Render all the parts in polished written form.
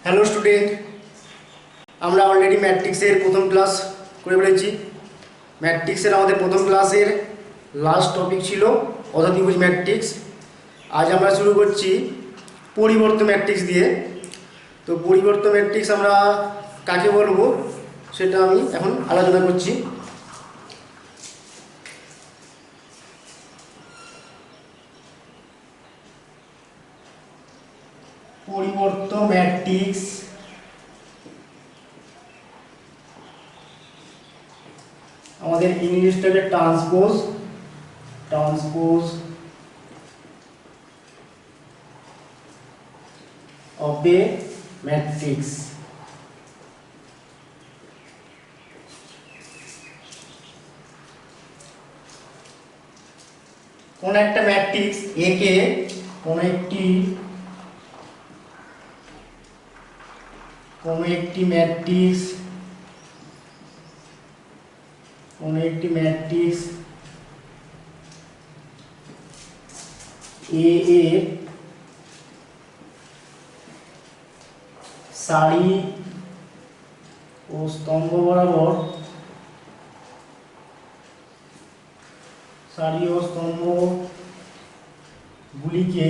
Hello student, আমরা already ম্যাট্রিক্সের প্রথম ক্লাস করে ফেলেছি। ম্যাট্রিক্সের আমাদের প্রথম ক্লাসের লাস্ট টপিক ছিল অধাত্রিভুজ ম্যাট্রিক্স। আজ আমরা শুরু করছি পরিবর্ত ম্যাট্রিক্স দিয়ে। তো পরিবর্ত ম্যাট্রিক্স আমরা কাকে বলবো সেটা আমি এখন আলোচনা করছি। পরিবর্ত ম্যাট্রিক্স আমাদের ইংলিশটাকে ট্রান্সপোজ অফ এ ম্যাট্রিক্স। কোন একটা ম্যাট্রিক্স এ কে কোন একটি ম্যাট্রিক্স এ এর সারি ও স্তম্ভ বরাবর গুলিকে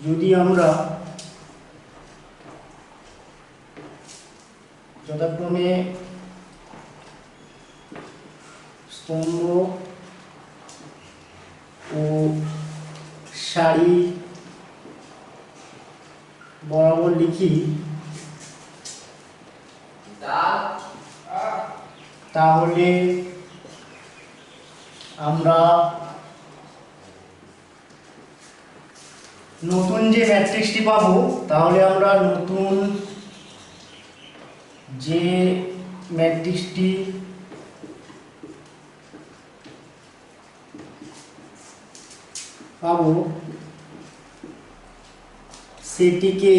যদি আমরা যথাক্রমে স্তম্ভ ও সারি বরাবর লিখি, তাহলে আমরা নতুন যে ম্যাট্রিক্সটি পাবো, তাহলে আমরা নতুন যে ম্যাট্রিক্সটি পাবো সেটিকে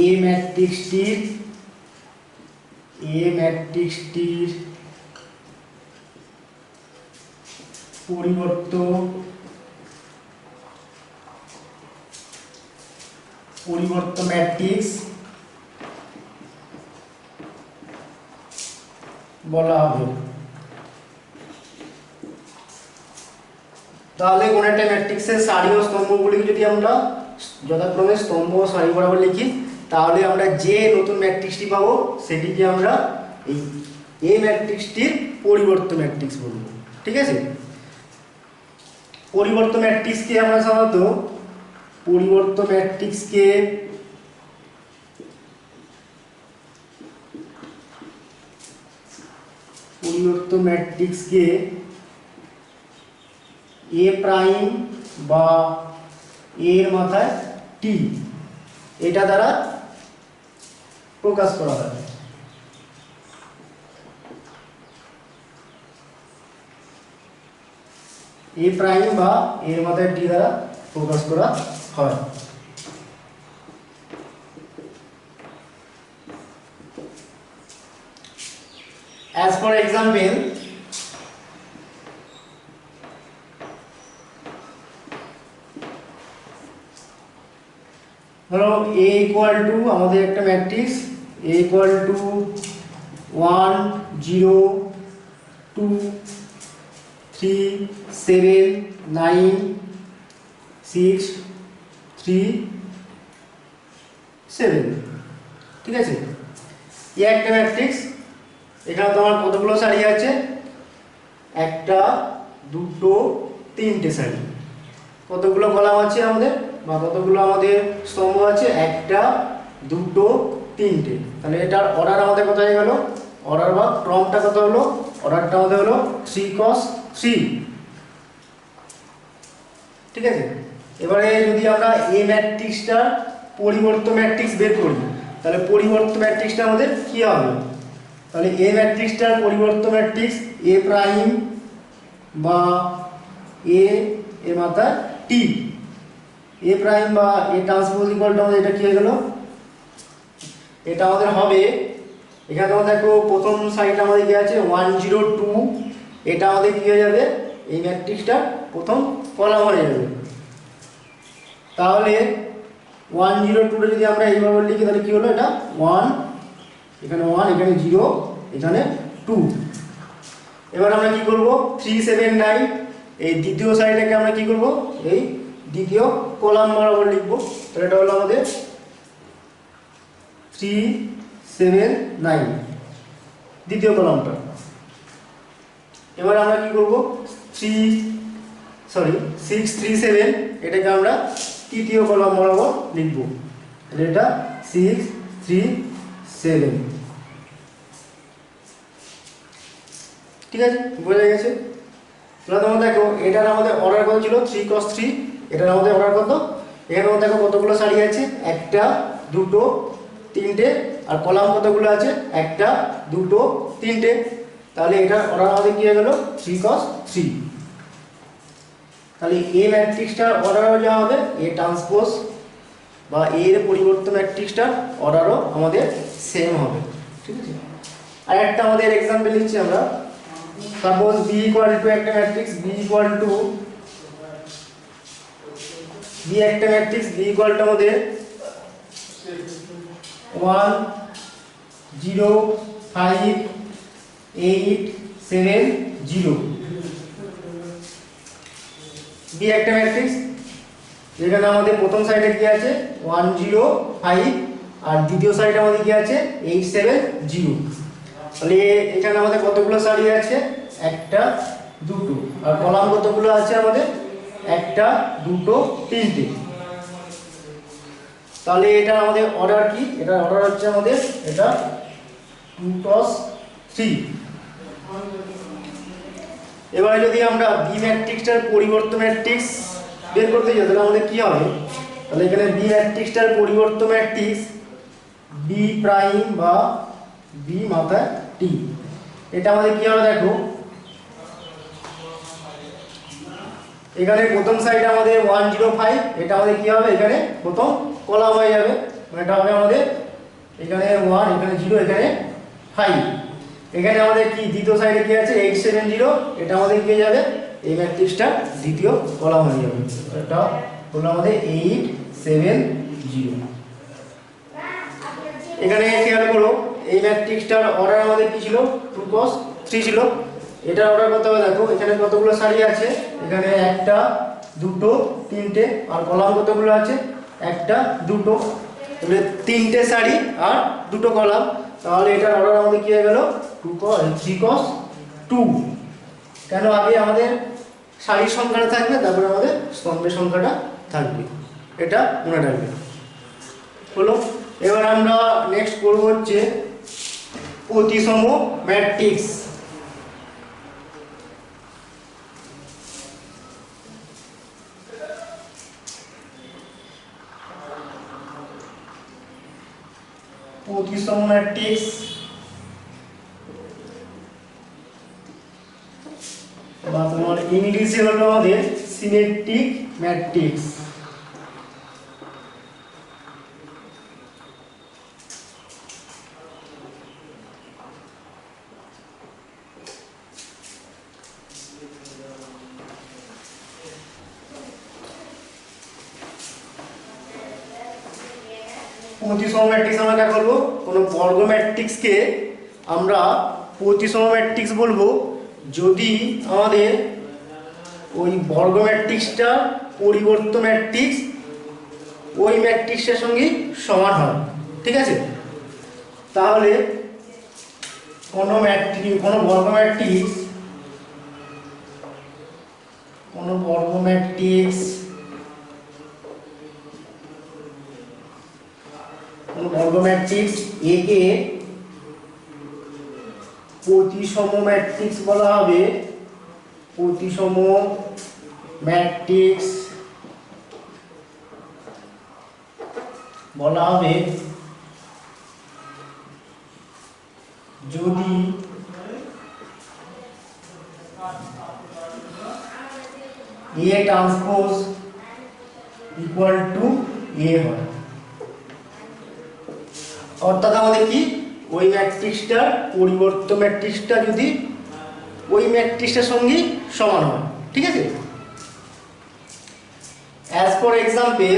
এ ম্যাট্রিক্সটির পরিবর্ত ম্যাট্রিক্স বলা হবে। তাহলে কোন একটা ম্যাট্রিক্সের সারি ও স্তম্ভগুলিকে যদি আমরা যথাক্রমে স্তম্ভ ও সারি বরাবর লিখি, তাহলে আমরা যে নতুন ম্যাট্রিক্সটি পাবো সেটিকে আমরা এই এ ম্যাট্রিক্সটির পরিবর্ত ম্যাট্রিক্স বলবো। ঠিক আছে, পরিবর্ত ম্যাট্রিক্সকে আমরা সাধারণত পরিবর্ত ম্যাট্রিক্সকে এ প্রাইম বা এর মাথায় টি এটা দ্বারা প্রকাশ করা হয়। এ প্রাইম বা এর মাথায় টি দ্বারা প্রকাশ করা হয়। As for example, ধরো a equal to আমাদের একটা ম্যাট্রিক্স a equal to 1 0 2 3 7 9 6 3 7। ঠিক আছে, এই একটা ম্যাট্রিক্স। এখানে তোমার কতগুলো সারি আছে? একটা, দুটো, তিনটে সারি। কতগুলো কলাম আছে আমাদের, বা কতগুলো আমাদের স্তম্ভ আছে? একটা, দুটো, তিনটে। তাহলে এটার অর্ডার আমাদের কত হয়ে গেল? অর্ডার বা ক্রমটা কত হলো? অর্ডারটা আমাদের হলো 3 cos 3। ঠিক আছে, এবারে যদি আমরা এ ম্যাট্রিক্সটার পরিবর্ত ম্যাট্রিক্স বের করি, তাহলে পরিবর্ত ম্যাট্রিক্সটা আমাদের কি হবে? তাহলে এ ম্যাট্রিক্সটার পরিবর্ত ম্যাট্রিক্স এ প্রাইম বা এ এর মাথা টি এ প্রাইম বা এ ট্রান্সপোজ ইকুয়াল টু আমাদের এটা কি হয়ে গেল, এটা আমাদের হবে এখানে তোমরা দেখো প্রথম সাইড আমাদের কি আছে 102, এটা আমাদের কি হয়ে যাবে এই ম্যাট্রিক্সটা প্রথম কলাম হয়ে যাবে। তাহলে 102 যদি আমরা এইভাবে লিখি তাহলে কি হলো, এটা 1, এখানে 1, এখানে 0, এখানে 2। এবার আমরা কি করব 379 এই দ্বিতীয় সাইডটাকে আমরা কি করব এই দ্বিতীয় কলাম বরাবর লিখব। তাহলে এটা হলো আমাদের 379 দ্বিতীয় কলামটা। এবার আমরা কি করব 637 এটাকে আমরা তৃতীয় কলাম বরাবর লিখব। তাহলে এটা 637, ঠিক আছে, বোঝা গেছে। তাহলে তোমরা দেখো এটার আমাদের অর্ডার কত ছিল 3 cos 3, এটার আমাদের অর্ডার কত, এখানে দেখো কতগুলো সারি আছে 1 2 3টে, আর কলাম কতগুলো আছে 1 2 3টে। তাহলে এটার অর্ডার আমাদের কি হয়ে গেল 3 cos 3। তাহলে এ ম্যাট্রিক্সটার অর্ডারও যা হবে এ ট্রান্সপোজ বা এর পরিবর্তন ম্যাট্রিক্সটার অর্ডারও আমাদের সেম হবে, ঠিক আছে। আর একটা আমাদের এক্সাম্পল নিচ্ছি আমরা। সাপোজ b ইকুয়াল টু একটা ম্যাট্রিক্স b ইকুয়াল টু একটা ম্যাট্রিক্স b ইকুয়াল টু আমাদের 1 0 5 8 7 0। b একটা ম্যাট্রিক্স যেখানে আমাদের প্রথম সাইডে কি আছে 1 0 5 আর দ্বিতীয় সাইডে আমাদের কি আছে 8 7 0। তাহলে এখানে আমাদের কতগুলো সারি আছে 1 2 আর কলাম কতগুলো আছে আমাদের 1 2 3টে। তাহলে এটা আমাদের অর্ডার কি, এটা অর্ডার হচ্ছে আমাদের এটা 2 cos 3। এবারে যদি আমরা বি ম্যাট্রিক্সটার পরিবর্তন ম্যাট্রিক্স বের করতে যাই তাহলে আমাদের কি হবে, তাহলে এখানে বি ম্যাট্রিক্সটার পরিবর্তন ম্যাট্রিক্স বি প্রাইম বা বি মাথায় টি, এটা আমাদের কি হবে দেখো এখানে প্রথম সাইডে আমাদের 105, এটা আমাদের কি হবে এখানে প্রথম কলাম হয়ে যাবে, এটা হবে আমাদের এখানে 1 এখানে 0 এখানে 5। এখানে আমাদের কি দ্বিতীয় সাইডে কি আছে 870, এটা আমাদের কি হয়ে যাবে এই ম্যাট্রিক্সটা দ্বিতীয় কলাম হয়ে যাবে, এটা হলো আমাদের 870। এখানে খেয়াল করো এই ম্যাট্রিক্সটার অর্ডার আমাদের কি ছিল 2 cos 3 ছিল। এটার অর্ডার কত হবে দেখো এখানে কতগুলো সারি আছে, এখানে 1 2 3টে আর কলাম কতগুলো আছে 1 2, তাহলে 3টে সারি আর 2টো কলাম। তাহলে এটার অর্ডার আমাদের কি হয়ে গেল 3 cos 2। কেন আগে আমাদের সারির সংখ্যাটা থাকবে তারপরে আমাদের স্তম্ভের সংখ্যাটা থাকবে, এটা মনে রাখবে হলো। এবার আমরা নেক্সট করব হচ্ছে প্রতিসম ম্যাট্রিক্স। প্রতিসম ম্যাট্রিক্স বা তোমার ইংলিশে হলো আমাদের সিমেট্রিক ম্যাট্রিক্স। প্রতিসম ম্যাট্রিক্স আমরা কি করব, কোনো বর্গ ম্যাট্রিক্সকে আমরা প্রতিসম ম্যাট্রিক্স বলবো যদি আমাদের ওই বর্গ ম্যাট্রিক্সটা পরিবর্ত ম্যাট্রিক্স ওই ম্যাট্রিক্সের সঙ্গে সমান হয়, ঠিক আছে। তাহলে কোনো বর্গ ম্যাট্রিক্স এ কে প্রতিসম ম্যাট্রিক্স বলা হবে। প্রতিসম ম্যাট্রিক্স বলা হবে যদি এ ট্রান্সপোজ ইকুয়াল টু এ হয়। অর্থাৎ আমাদের কি ওই ম্যাট্রিক্সটার পরিবর্ত ম্যাট্রিক্সটা যদি ওই ম্যাট্রিক্সটার সঙ্গে সমান হয়, ঠিক আছে। অ্যাজ ফর এক্সাম্পল,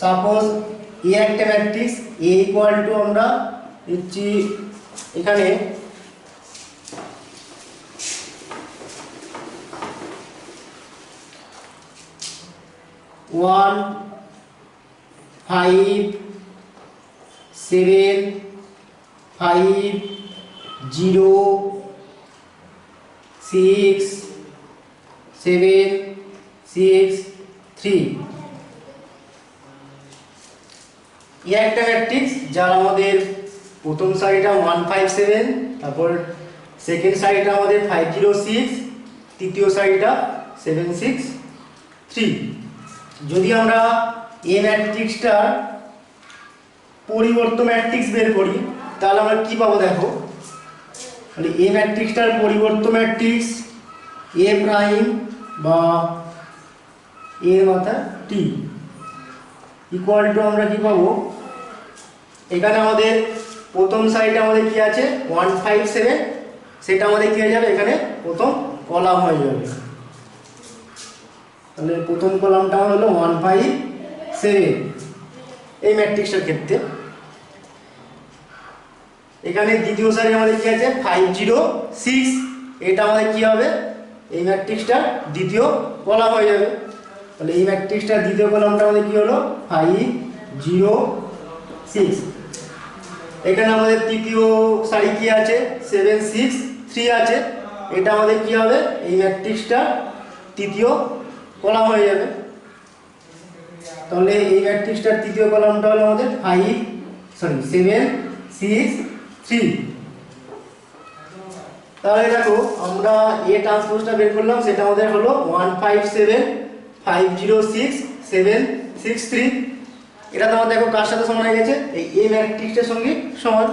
সাপোজ এ একটা ম্যাট্রিক্স, এ ইকুয়াল টু আমরা দিচ্ছি এখানে 1 5 7 5 0 6 7 6 3 একটা ম্যাট্রিক্স যার আমাদের প্রথম সারিটা 1 5 7, তারপর সেকেন্ড সারিটা আমাদের 5 0 6, তৃতীয় সারিটা 7 6 3। যদি আমরা এই ম্যাট্রিক্সটার পরিবর্ত ম্যাট্রিক্স বের করি তাহলে আমরা কি পাবো দেখো। তাহলে এই ম্যাট্রিক্সটার পরিবর্ত ম্যাট্রিক্স এ প্রাইম বা এ মাথা টি ইকুয়াল টু আমরা কি পাবো, এখানে আমাদের প্রথম সাইডে আমাদের কি আছে 1 5 7, সেটা আমাদের কি হয়ে যাবে এখানে প্রথম কলাম হয়ে যাবে। তাহলে প্রথম কলামটা আমার হলো 1 5 7 এই ম্যাট্রিক্সটার ক্ষেত্রে। এখানে দ্বিতীয় সারি আমাদের কি আছে 5 0 6, এটা আমাদের কি হবে এই ম্যাট্রিক্সটার দ্বিতীয় কলাম হয়ে যাবে। তাহলে এই ম্যাট্রিক্সটার দ্বিতীয় কলামটা আমাদের কি হলো 5 0 6। এখানে আমাদের তৃতীয় সারি কি আছে 7 6 3 আছে, এটা আমাদের কি হবে এই ম্যাট্রিক্সটার তৃতীয় কলাম হয়ে যাবে। তাহলে এই ম্যাট্রিক্সটার তৃতীয় কলামটা হলো আমাদের 7 6 3। তাহলে দেখো আমরা এ ট্রান্সপোজটা বের করলাম, সেটা আমাদের হলো 1 5 7 5 0 6 7 6 3। এটা তো আমাদের দেখো কার সাথে সমান হয়ে গেছে, এই এ ম্যাট্রিক্সের সঙ্গে সমান।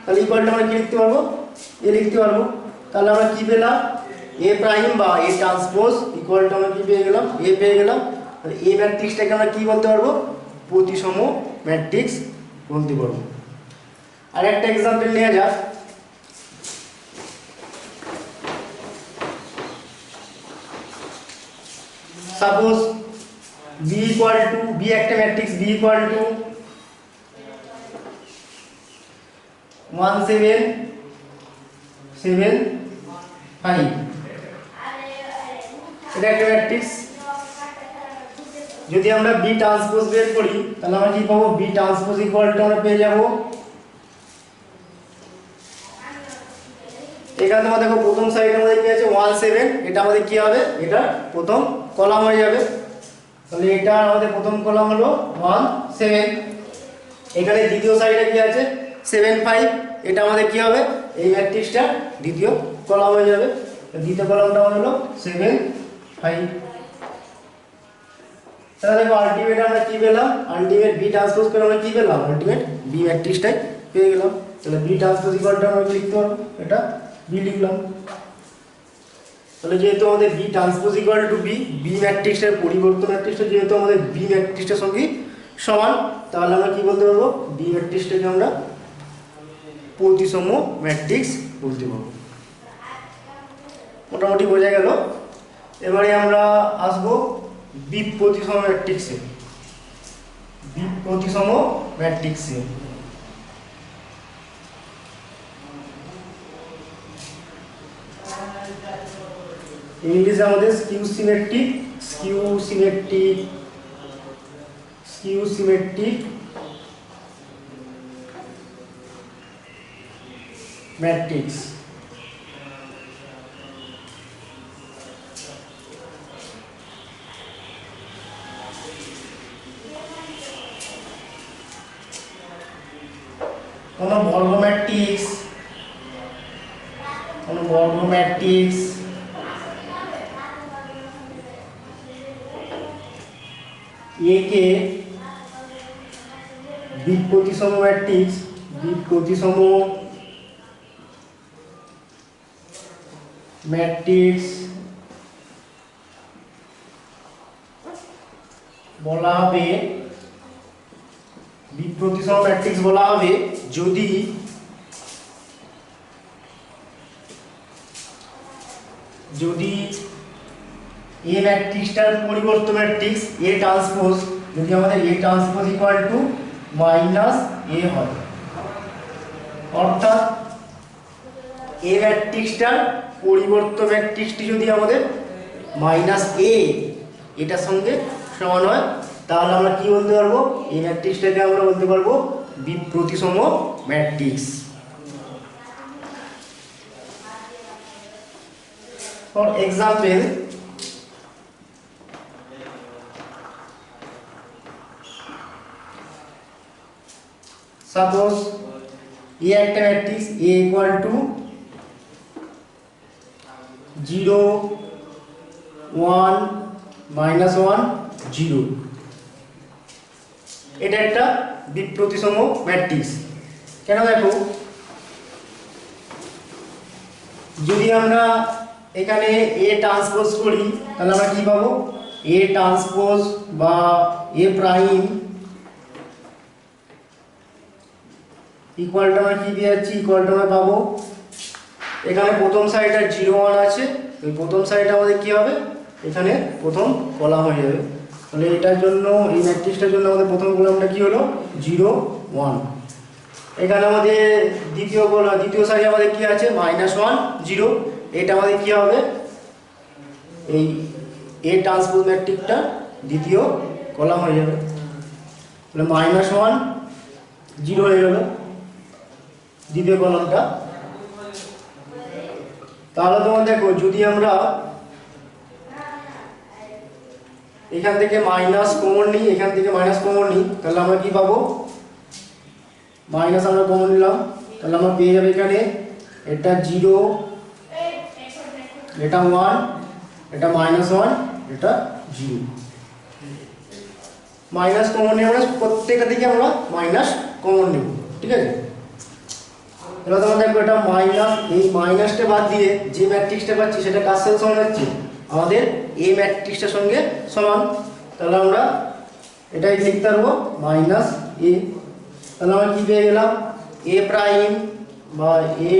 তাহলে ইকুয়ালটা আমরা কি লিখতে পারবো, এ লিখতে পারবো। তাহলে আমরা কি পেলাম, এ প্রাইম বা এ ট্রান্সপোজ ইকুয়ালটা আমরা কি পেয়ে গেলাম, এ পেয়ে গেলাম। তাহলে এ ম্যাট্রিক্সটাকে আমরা কি বলতে পারবো, প্রতিসম ম্যাট্রিক্স বলতে পারবো। আর একটা এক্সাম্পল নেওয়া যাক। Suppose B equal to, B একটা ম্যাট্রিক্স বি ইকুয়াল টু 1 7 7 5, এটা একটা ম্যাট্রিক্স। যদি আমরা বি ট্রান্সপোজ বের করি তাহলে আমরা কি পাবো, বি ট্রান্সপোজ ইকুয়াল টু আমরা পেয়ে যাব, এখানে আমাদের দেখো প্রথম সাইডে আমাদের কি আছে 1 7, এটা আমাদের কি হবে, এটা প্রথম কলাম হয়ে যাবে। তাহলে এটা আমাদের প্রথম কলাম হলো 1 7। এখানে দ্বিতীয় সাইডে কি আছে 7 5, এটা আমাদের কি হবে এই ম্যাট্রিক্সটা দ্বিতীয় কলাম হয়ে যাবে। দ্বিতীয় কলামটা আমাদের হলো 7 5। তাহলে দেখো আলটিমেট আমরা কি পেলাম, আলটিমেট বি ট্রান্সপোজ করে আমরা কি পেলাম, আলটিমেট বি ম্যাট্রিক্সটাই পেয়ে গেলাম। তাহলে বি ট্রান্সপোজ ইকুয়ালটা আমরা লিখতে পারবো, এটা বি লিখলাম। তাহলে যেহেতু আমাদের B transpose equal to B, B ম্যাট্রিক্সের পরিবর্ত ম্যাট্রিক্সটা যেহেতু আমাদের বি ম্যাট্রিক্সের সঙ্গে সমান, তাহলে আমরা কি বলতে পারবো, বি ম্যাট্রিক্সটাকে আমরা প্রতিসম ম্যাট্রিক্স বলতে পারবো। মোটামুটি বোঝা গেল। এবারে আমরা আসবো বি প্রতিসম ম্যাট্রিক্সে। বি প্রতিসম ম্যাট্রিক্সে ইংলিশে আমাদের স্কিউ সিমেট্রিক ম্যাট্রিক্স। কোনো বর্গ ম্যাট্রিক্স এ কে বি প্রতিসম ম্যাট্রিক্স বলা হবে, বিপ্রতিসম ম্যাট্রিক্স বলা হবে যদি এ ম্যাট্রিক্সটার পরিবর্ত ম্যাট্রিক্স এ ট্রান্সপোজ যদি আমাদের A transpose equal to minus A হয়, অর্থাৎ এ ম্যাট্রিক্সটার পরিবর্ত ম্যাট্রিক্সটি যদি আমাদের মাইনাস এ এটার সঙ্গে সমান হয়, তাহলে আমরা কি বলতে পারবো, এই ম্যাট্রিক্সটাকে আমরা বলতে পারবো বিপ্রতিসম ম্যাট্রিক্স। ফর এক্সাম্পল, সাপোজ এ একটা ম্যাট্রিক্স এ ইকুয়াল টু 0 1 -1 0, এটা একটা বিপ্রতিসম ম্যাট্রিক্স। কেন দেখো, যদি আমরা এখানে এ ট্রান্সপোজ করি তাহলে আমরা কি পাবো, এ ট্রান্সপোজ বা এ প্রাইম ইকুয়ালটা আমরা কি দিয়ে যাচ্ছি, ইকুয়ালটা আমরা পাবো, এখানে প্রথম সাইডটা 0 1 আছে, ওই প্রথম সাইডটা আমাদের কি হবে, এখানে প্রথম কলাম হয়ে যাবে। তাহলে এটার জন্য, এই ম্যাট্রিক্সটার জন্য আমাদের প্রথম কলামটা কি হলো 0 1। এখানে আমাদের দ্বিতীয় সাইডে আমাদের কি আছে -1 0, এটা আমাদের কি হবে, এই এ ট্রান্সপোজ ম্যাট্রিক্সটা দ্বিতীয় কলাম হয়ে যাবে। তাহলে -1 0 হয়ে গেল দ্বিতীয় কলামটা। তাহলে তোমরা দেখো, যদি আমরা এখান থেকে মাইনাস কমন নিই, এখান থেকে মাইনাস কমন নিই, তাহলে আমরা কি পাবো, মাইনাস আমরা কমন নিলাম, তাহলে আমরা পেয়ে যাবে এখানে এটা 0, এটা 1, এটা -1, এটা 0। মাইনাস কমন নিয়ে আমরা প্রত্যেকটা থেকে আমরা মাইনাস কমন নেব, ঠিক আছে। এবার তোমরা দেখো, এটা মাইনাস, এই মাইনাসটা বাদ দিয়ে যে ম্যাট্রিক্সটা পাচ্ছি সেটা কার সাথে সমান হচ্ছে, আমাদের এ ম্যাট্রিক্সটার সঙ্গে সমান। তাহলে আমরা এটাই লিখতে পারবো -a। তাহলে আমরা কি পেয়ে গেলাম, এ প্রাইম বা এ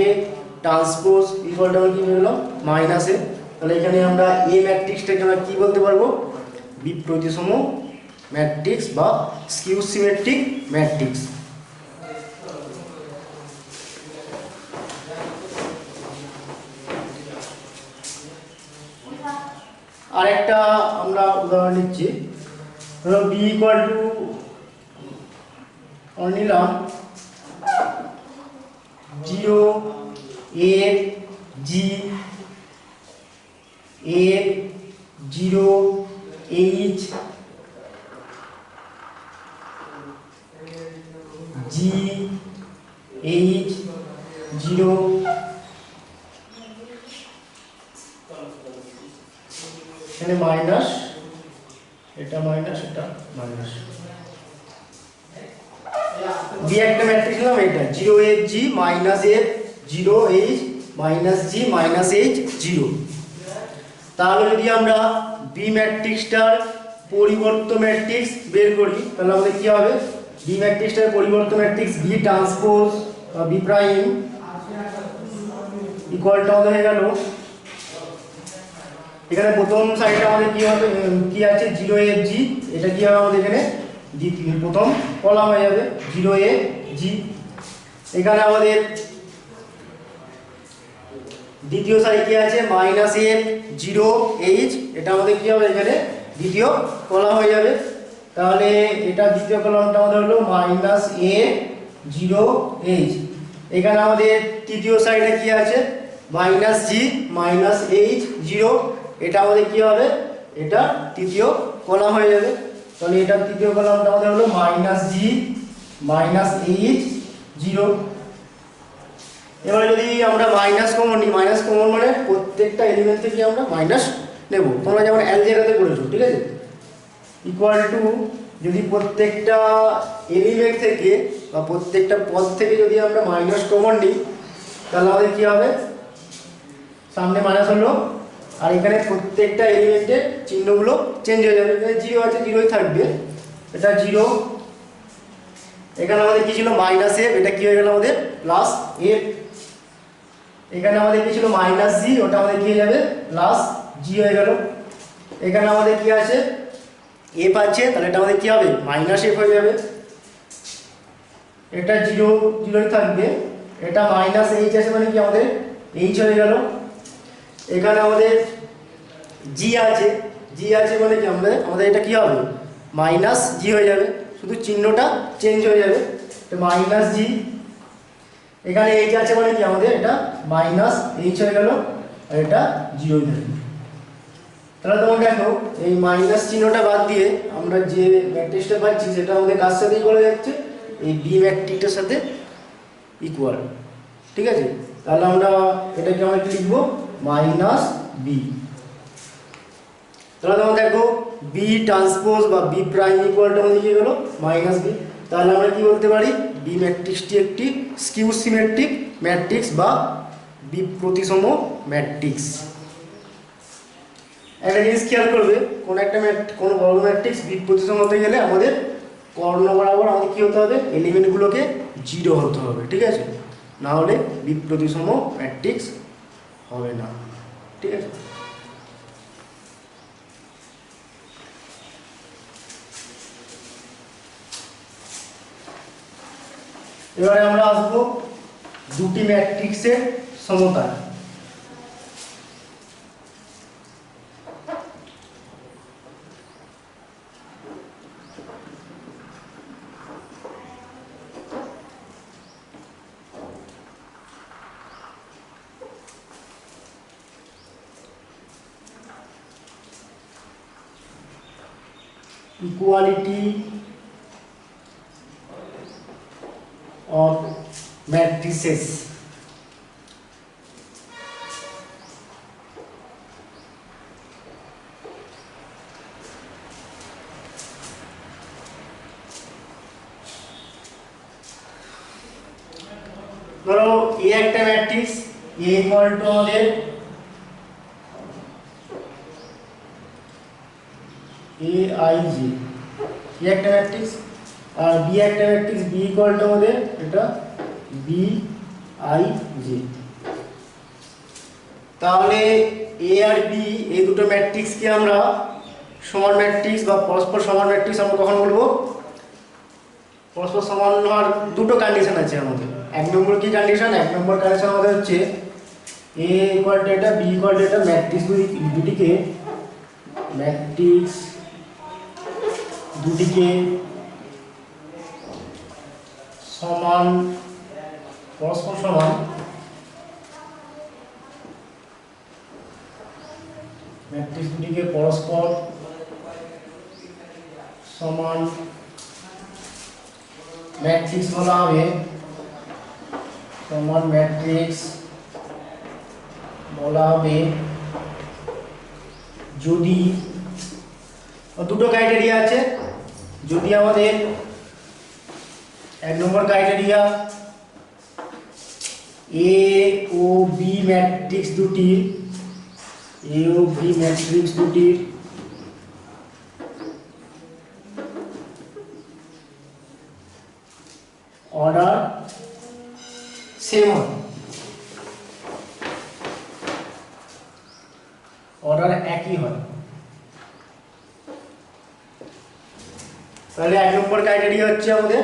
ট্রান্সপোজ ইকুয়ালটা আমরা কি পেয়ে গেলাম -a। তাহলে এখানে আমরা এ ম্যাট্রিক্সটাকে আমরা কি বলতে পারবো, বিপ্রতিসম ম্যাট্রিক্স বা স্কিউ সিমেট্রিক ম্যাট্রিক্স। আরেকটা আমরা উদাহরণ নিচ্ছি, ধরো বি ইকুয়াল টু নিলাম 0 a g a 0 h g h 0, এখানে মাইনাস, এটা মাইনাস, এটা মাইনাস। বি একটা ম্যাট্রিক্স নিলাম, এটা 0 h g -f 0 h -g -h 0। তাহলে যদি আমরা বি ম্যাট্রিক্সটার পরিবর্ত ম্যাট্রিক্স বের করি, তাহলে আমাদের কি হবে, বি ম্যাট্রিক্সটার পরিবর্ত ম্যাট্রিক্স বি ট্রান্সপোজ বা বি প্রাইম ইকুয়ালটা আমাদের হয়ে গেল, এখানে প্রথম সাইডটা আমাদের কি হবে, কি আছে 0 h g, এটা কি হবে আমাদের এখানে প্রথম কলাম হয়ে যাবে 0 a g। এখানে আমাদের দ্বিতীয় সাইড কি আছে -f 0 h, এটা আমাদের কি হবে এখানে দ্বিতীয় কলাম হয়ে যাবে। তাহলে এটা দ্বিতীয় কলামটা আমাদের হলো -a 0 h। এখানে আমাদের তৃতীয় সাইডে কি আছে -g -h 0, এটা আমাদের কি হবে, এটা তৃতীয় কলাম হয়ে যাবে। তাহলে এটা তৃতীয় কলামটা আমাদের হলো -g -h 0। এবারে যদি আমরা মাইনাস কমন নিই, মাইনাস কমন মানে প্রত্যেকটা এলিমেন্ট থেকে আমরা মাইনাস নেব, তোমরা যেমন অ্যালজেব্রাতে করেছো, ঠিক আছে। ইকুয়াল টু, যদি প্রত্যেকটা এলিমেন্ট থেকে বা প্রত্যেকটা পদ থেকে যদি আমরা মাইনাস কমন নিই, তাহলে আমাদের কি হবে, সামনে মাইনাস হলো, আর এখানে প্রত্যেকটা এলিমেন্টের চিহ্নগুলো চেঞ্জ হয়ে যাবে। এখানে জিরো আছে, জিরোই থাকবে, এটা জিরো। এখানে আমাদের কি ছিল মাইনাস এফ, এটা কি হয়ে গেল আমাদের প্লাস এফ। এখানে আমাদের কি ছিল মাইনাস জি, ওটা আমাদের কি হয়ে যাবে প্লাস জি হয়ে গেল। এখানে আমাদের কি আছে এফ আছে, তাহলে এটা আমাদের কি হবে মাইনাস এফ হয়ে যাবে। এটা জিরো জিরোই থাকবে, এটা মাইনাস এইচ আছে মানে কি আমাদের এইচ হয়ে গেল। এখানে আমাদের জি আছে, জি আছে মানে কি আমাদের এটা কি হবে মাইনাস জি হয়ে যাবে, শুধু চিহ্নটা চেঞ্জ হয়ে যাবে, এটা মাইনাস জি। এখানে এইচ আছে মানে কি আমাদের এটা মাইনাস এইচ হয়ে গেল, আর এটা জিরো হয়ে যাবে। তাহলে তোমরা দেখো এই মাইনাস চিহ্নটা বাদ দিয়ে আমরা যে ম্যাট্রিক্সটা পাচ্ছি সেটা আমাদের কার সাথে ইকুয়াল হয়ে যাচ্ছে, এই বি ম্যাট্রিক্সটার সাথে ইকুয়াল। ঠিক আছে, তাহলে আমরা এটাকে আমরা কি লিখবো মাইনাস বি। তাহলে তোমরা দেখো বি ট্রান্সপোজ বা বি প্রাইম ইকুয়ালটা আমাদের কি হলো মাইনাস বি। তাহলে আমরা কি বলতে পারি বি ম্যাট্রিক্সটি একটি স্কিউ সিমেট্রিক ম্যাট্রিক্স বা বি প্রতিসম ম্যাট্রিক্স। একটা জিনিস খেয়াল করবে, কোনো বর্গ ম্যাট্রিক্স বি প্রতিসম হতে গেলে আমাদের কর্ণ বরাবর আমাদের কী হতে হবে এলিমেন্টগুলোকে জিরো হতে হবে। ঠিক আছে, না হলে বি প্রতিসম ম্যাট্রিক্স হবে না। ঠিক আছে, এবারে আমরা আসবো দুটি ম্যাট্রিক্সের সমতা। Equality of matrices. ধরো এ একটা ম্যাট্রিক্স, এ ইকুয়াল টু আমাদের এ আই জি, এ একটা ম্যাট্রিক্স, আর বি একটা ম্যাট্রিক্স, বি ইকুয়াল টু আমাদের এটা বি আই জি। তাহলে এ আর বি এই দুটো ম্যাট্রিক্সকে আমরা সমান ম্যাট্রিক্স বা পরস্পর সমান ম্যাট্রিক্স আমরা কখন বলবো? পরস্পর সমান হওয়ার দুটো কন্ডিশন আছে আমাদের। এক নম্বর কি কন্ডিশন? এক নম্বর কন্ডিশন আমাদের হচ্ছে এ ইকুয়াল টু এটা, বি ইকুয়াল টু এটা, ম্যাট্রিক্স দুটিকে সমান, পরস্পর সমান ম্যাট্রিক্স দুটিকে পরস্পর সমান ম্যাট্রিক্স বলা হবে, সমান ম্যাট্রিক্স বলা হবে যদি দুটো ক্রাইটেরিয়া আছে। যদি আমাদের এক নম্বর ক্রাইটেরিয়া এ ও বি ম্যাট্রিক্স দুটির অর্ডার সেম হয়, অর্ডার একই হয়। তাহলে এক নম্বর ক্রাইটেরিয়া হচ্ছে আমাদের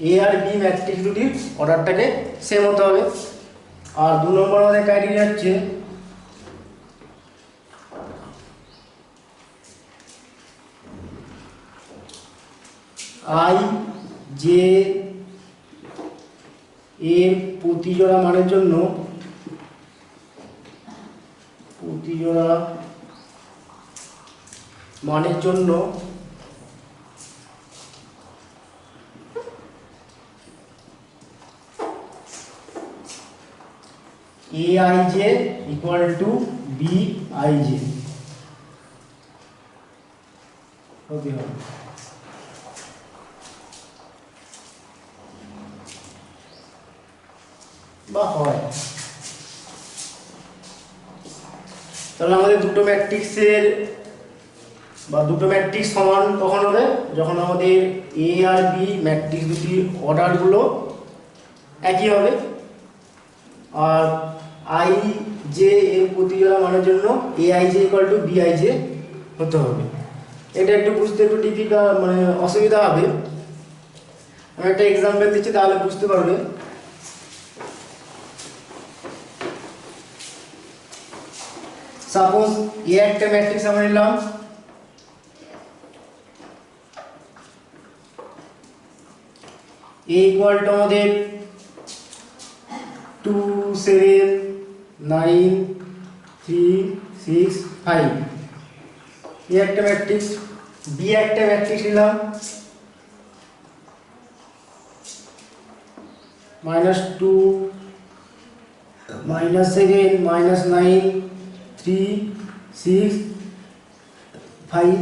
এ আর বি ম্যাট্রিক্স দুটির অর্ডারটাকে সেম হতে হবে। আর দু নম্বর আমাদের ক্রাইটেরিয়া হচ্ছে আই জে এর প্রতিজোড়া মানের জন্য A I J equal to B I J হতে হবে। বা হয়। তাহলে আমাদের দুটো ম্যাট্রিক্সের বা দুটো ম্যাট্রিক্স সমান কখন হবে, যখন আমাদের এ আর বি ম্যাট্রিক্স দুটির অর্ডারগুলো একই হবে, আর আই জে এর প্রতিজোড়া মানের জন্য A I J equal to B I J হতে হবে। এটা একটু বুঝতে একটু ডিফিকাল্ট মানে অসুবিধা হবে, আমি একটা এক্সাম্পল দিচ্ছি তাহলে বুঝতে পারবে। সাপোজ এ একটা ম্যাট্রিক্স আমরা নিলাম, এ ইকুয়াল টু আমাদের 2 7 9 3 6 5, এ একটা ম্যাট্রিক্স। বি একটা ম্যাট্রিক্স নিলাম, -2 -7 -9 3 6 5।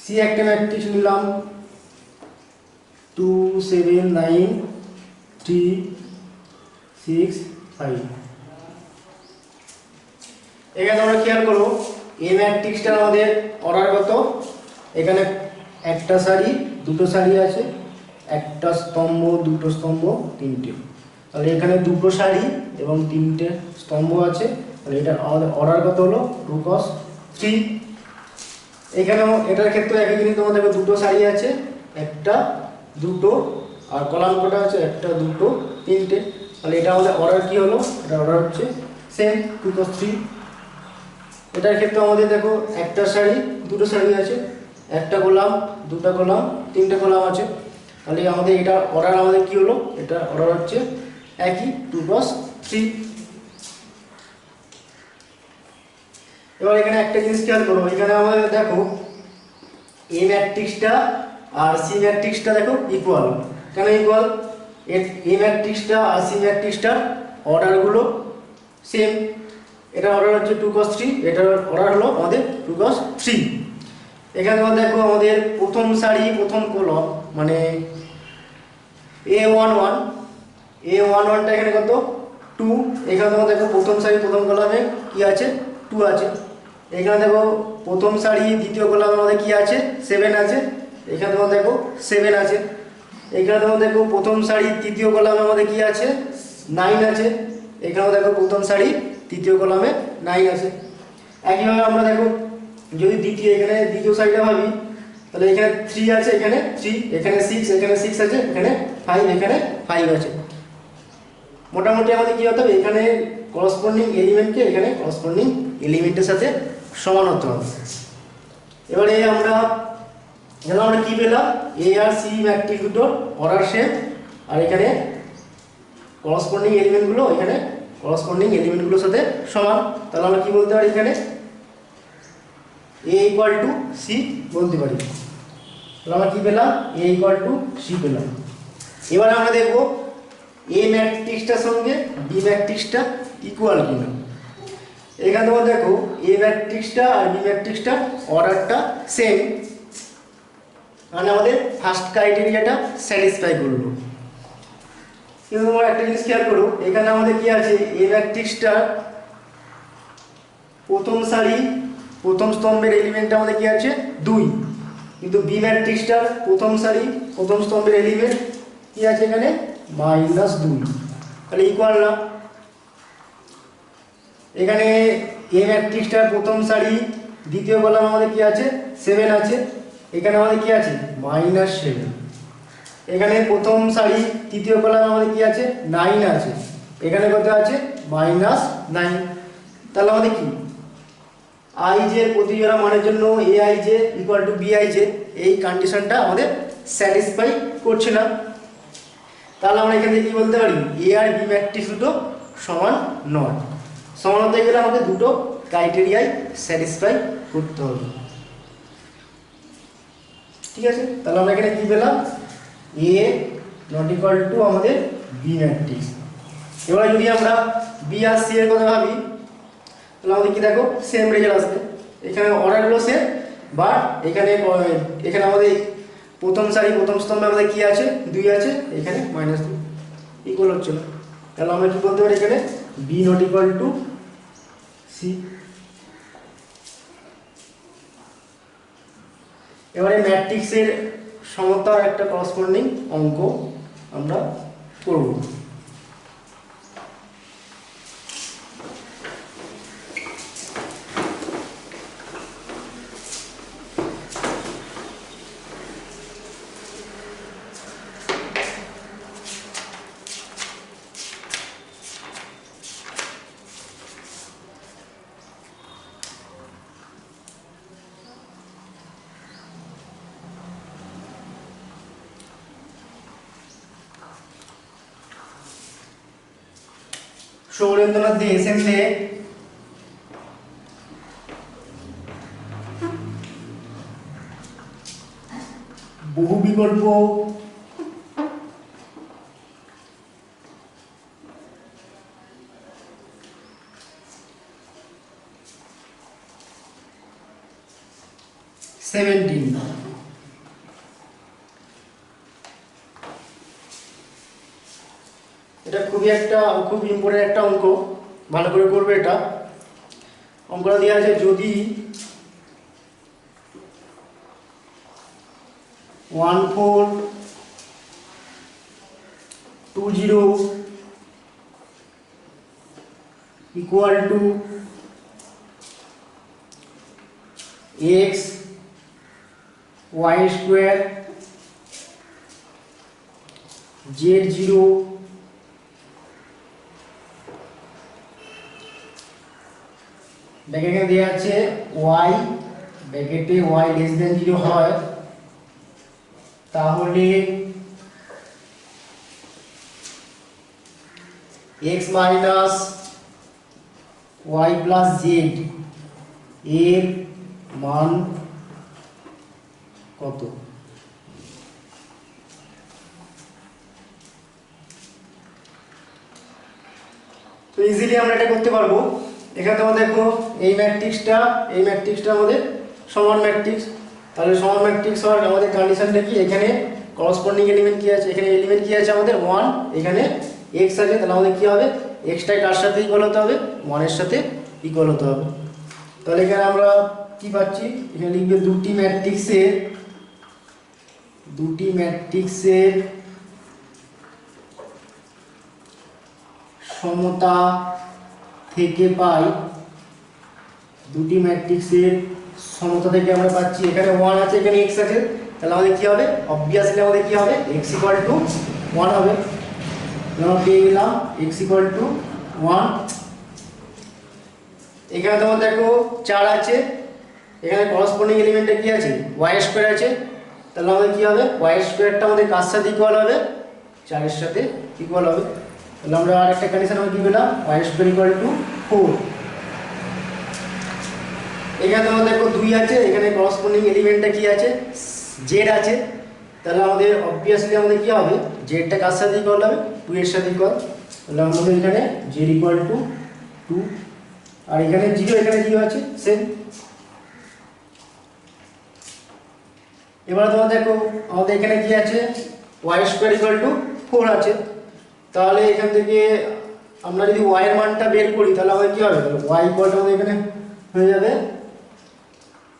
সি একটা ম্যাট্রিক্স নিলাম, 2 7 9 3 6 5। এখানে তোমরা খেয়াল করো এ ম্যাট্রিক্সটা আমাদের অর্ডার কত, এখানে একটা সারি দুটো সারি আছে, একটা স্তম্ভ দুটো স্তম্ভ তিনটে, তাহলে এখানে দুটো সারি এবং তিনটে স্তম্ভ আছে, তাহলে এটা আমাদের অর্ডার কত হলো 2 cos 3। এখানেও এটার ক্ষেত্রে একই জিনিস, তোমাদের দুটো সারি আছে, একটা দুটো আর কলাম কটা আছে, একটা দুটো তিনটে, তাহলে এটা আমাদের অর্ডার কি হলো, এটা অর্ডার হচ্ছে সেম 2 cos 3। এটার ক্ষেত্রে আমাদের দেখো একটা সারি দুটো সারি আছে, একটা কলাম দুটো কলাম তিনটে কলাম আছে, তাহলে আমাদের এটা অর্ডার আমাদের কি হলো, এটা অর্ডার হচ্ছে একই 2 cos 3। এবার এখানে একটা জিনিস খেয়াল করো, এখানে আমাদের দেখো এ ম্যাট্রিক্সটা আর সি ম্যাট্রিক্সটা দেখো ইকুয়াল। কেন ইকুয়াল, এ ম্যাট্রিক্সটা আর সি ম্যাট্রিক্সটার অর্ডারগুলো সেম, এটা অর্ডার হচ্ছে 2 cos 3, এটার অর্ডার হলো আমাদের 2 cos 3। এখানে তোমরা দেখো আমাদের প্রথম সারি প্রথম কলাম মানে A11, A11টা এখানে কত 2, এখানে তোমরা দেখো প্রথম সারি প্রথম কলামে কি আছে 2 আছে, এখানে দেখো প্রথম সারি দ্বিতীয় কলামে আমাদের কি আছে 7 আছে, এখানে তোমরা দেখো 7 আছে, এখানে তোমরা দেখো প্রথম সারি তৃতীয় কলামে আমাদের কি আছে 9 আছে, এখানেও দেখো প্রথম সারি তৃতীয় কলামে 9 আছে। একইভাবে আমরা দেখো যদি এখানে দ্বিতীয় সারিটা ভাবি, তাহলে এখানে 3 আছে, এখানে 3, এখানে 6, এখানে 6 আছে, এখানে 5, এখানে 5 আছে। মোটামুটি আমাদের কি হতে হবে, এখানে করসপন্ডিং এলিমেন্টকে এখানে করসপন্ডিং এলিমেন্টের সাথে সমান হতে হবে। এবারে আমরা কি পেলাম, এ আর সি ম্যাট্রিক্স দুটো অর্ডার সেম, আর এখানে করসপন্ডিং এলিমেন্টগুলো এখানে করসপন্ডিং এলিমেন্টগুলোর সাথে সমান, তাহলে আমরা কি বলতে পারি, এখানে এ ইকুয়াল টু সি বলতে পারি। তাহলে আমরা কি পেলাম, এ ইকুয়াল টু সি পেলাম। এবার আমরা দেখব এ ম্যাট্রিক্সটার সঙ্গে বি ম্যাট্রিক্সটা ইকুয়াল কিনা। এখানে তোমরা দেখো এ ম্যাট্রিক্সটা আর বি ম্যাট্রিক্সটা অর্ডারটা সেম, মানে আমাদের ফার্স্ট ক্রাইটেরিয়াটা স্যাটিসফাই করলো। কিন্তু তোমরা একটা জিনিস খেয়াল করো, এখানে আমাদের কি আছে, এ ম্যাট্রিক্সটা প্রথম সারি প্রথম স্তম্ভের এলিমেন্ট আমাদের কি আছে 2, কিন্তু বি ম্যাট্রিক্সটার প্রথম সারি প্রথম স্তম্ভের এলিমেন্ট কি আছে এখানে -2, তাহলে ইকুয়াল না। এখানে এ ম্যাট্রিক্সটার প্রথম সারি দ্বিতীয় কলাম আমাদের কি আছে 7 আছে, এখানে আমাদের কি আছে -7, এখানে প্রথম সারি তৃতীয় কলাম আমাদের কি আছে 9 আছে, এখানে কত আছে -9, তাহলে আমাদের কি আই জে প্রতিজোড়া মানের জন্য A I J equal to B I J, এই কন্ডিশনটা আমাদের স্যাটিসফাই করছে না। তাহলে আমরা এখানে কি বলতে পারি, এ আর বি ম্যাট্রিক্স দুটো সমান নয়। সমান হতে গেলে আমাদের দুটো ক্রাইটেরিয়ায় স্যাটিসফাই করতে হবে, ঠিক আছে। তাহলে আমরা এখানে কি পেলাম, এ নট ইকুয়াল টু আমাদের বি ম্যাট্রিক্স। এবার যদি আমরা বি আর সি এর কথা ভাবি, তাহলে আমাদের কি দেখো সেম রেজাল্ট আসবে, এখানে অর্ডারগুলো সেম, বাট এখানে আমাদের প্রথম সারি প্রথম স্তম্ভে আমাদের কি আছে 2 আছে, এখানে -2 ইকুয়াল হচ্ছে না। তাহলে আমরা কি বলতে পারি, এখানে B not equal to C. এবারে ম্যাট্রিক্সের সমতার একটা করসপন্ডিং অঙ্ক আমরা করব। সৌরেন্দ্রনাথ দে এসেছে বহু বিকল্প সেভেন্টিন। এটা খুব ইম্পর্টেন্ট একটা অঙ্ক, ভালো করে করবে। এটা অঙ্কটা দেওয়া আছে, যদি 1420 equal to x y square z0 ব্র্যাকেটে দেওয়া আছে y, ব্র্যাকেটে y লেস দেন 0 হয়, তাহলে x minus y plus z এর মান কত? তো ইজিলি আমরা এটা করতে পারবো। এখানে তোমরা দেখো এই ম্যাট্রিক্সটা আমাদের সমান ম্যাট্রিক্স, তাহলে সমান ম্যাট্রিক্স হওয়ার আমাদের কন্ডিশনটা কি? এখানে করসপন্ডিং এলিমেন্ট কি আছে? এখানে এলিমেন্ট কি আছে আমাদের 1, এখানে x আছে, তাহলে আমাদের কি হবে? x-টাই কার সাথে ইকুয়াল হতে হবে? 1 এর সাথে ইকুয়াল হতে হবে। তাহলে এখানে আমরা কি পাচ্ছি? এখানে লিখবে দুটি ম্যাট্রিক্সের সমতা থেকে পাই, দুটি ম্যাট্রিক্সের সমতা থেকে আমরা পাচ্ছি এখানে 1 আছে, এখানে x আছে, তাহলে আমাদের কি হবে? অবভিয়াসলি আমাদের কি হবে? x = 1 হবে। আমরা পেয়ে গেলাম x = 1। এখানে তোমার দেখো 4 আছে, এখানে করসপন্ডিং এলিমেন্টে কি আছে? y² আছে, তাহলে আমাদের কি হবে? y²টা আমাদের কার সাথে ইকুয়াল হবে? 4 এর সাথে ইকুয়াল হবে। তাহলে আমরা আরেকটা কন্ডিশন আমরা কি পেলাম? y² = 4। এখানে তোমার দেখো 2 আছে, এখানে করসপন্ডিং এলিমেন্টটা কি আছে? z আছে, তাহলে আমাদের অবভিয়াসলি আমাদের কি হবে? z-টা কার সাথে ইকুয়াল হবে? 2 এর সাথে ইকুয়াল। তাহলে আমাদের এখানে z = 2, আর এখানে 0, এখানে 0 আছে, সেম। এবার তোমরা দেখো আমাদের এখানে কি আছে? y² = 4 আছে, তাহলে এখান থেকে আমরা যদি y এর মানটা বের করি, তাহলে আমাদের কি হবে? y = আমাদের এখানে হয়ে যাবে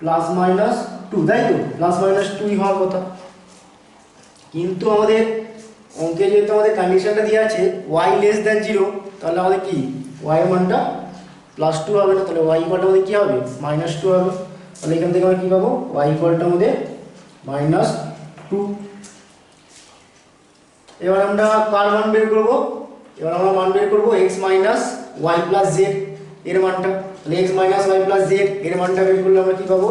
+-2, তাই তো? +-2 হওয়ার কথা, কিন্তু আমাদের অঙ্কে যেহেতু আমাদের কন্ডিশনটা দেওয়া আছে y লেস দেন 0, তাহলে আমাদের কি y এর মানটা +2 হবে না, তাহলে y = আমাদের কি হবে? -2 হবে। তাহলে এখান থেকে আমরা কি পাবো? y = আমাদের -2। এবার আমরা কার মান বের করব? এবার আমরা মান বের করব x - y + z এর মানটা। তাহলে x - y + z এর মানটা বের করলে আমরা কি পাবো?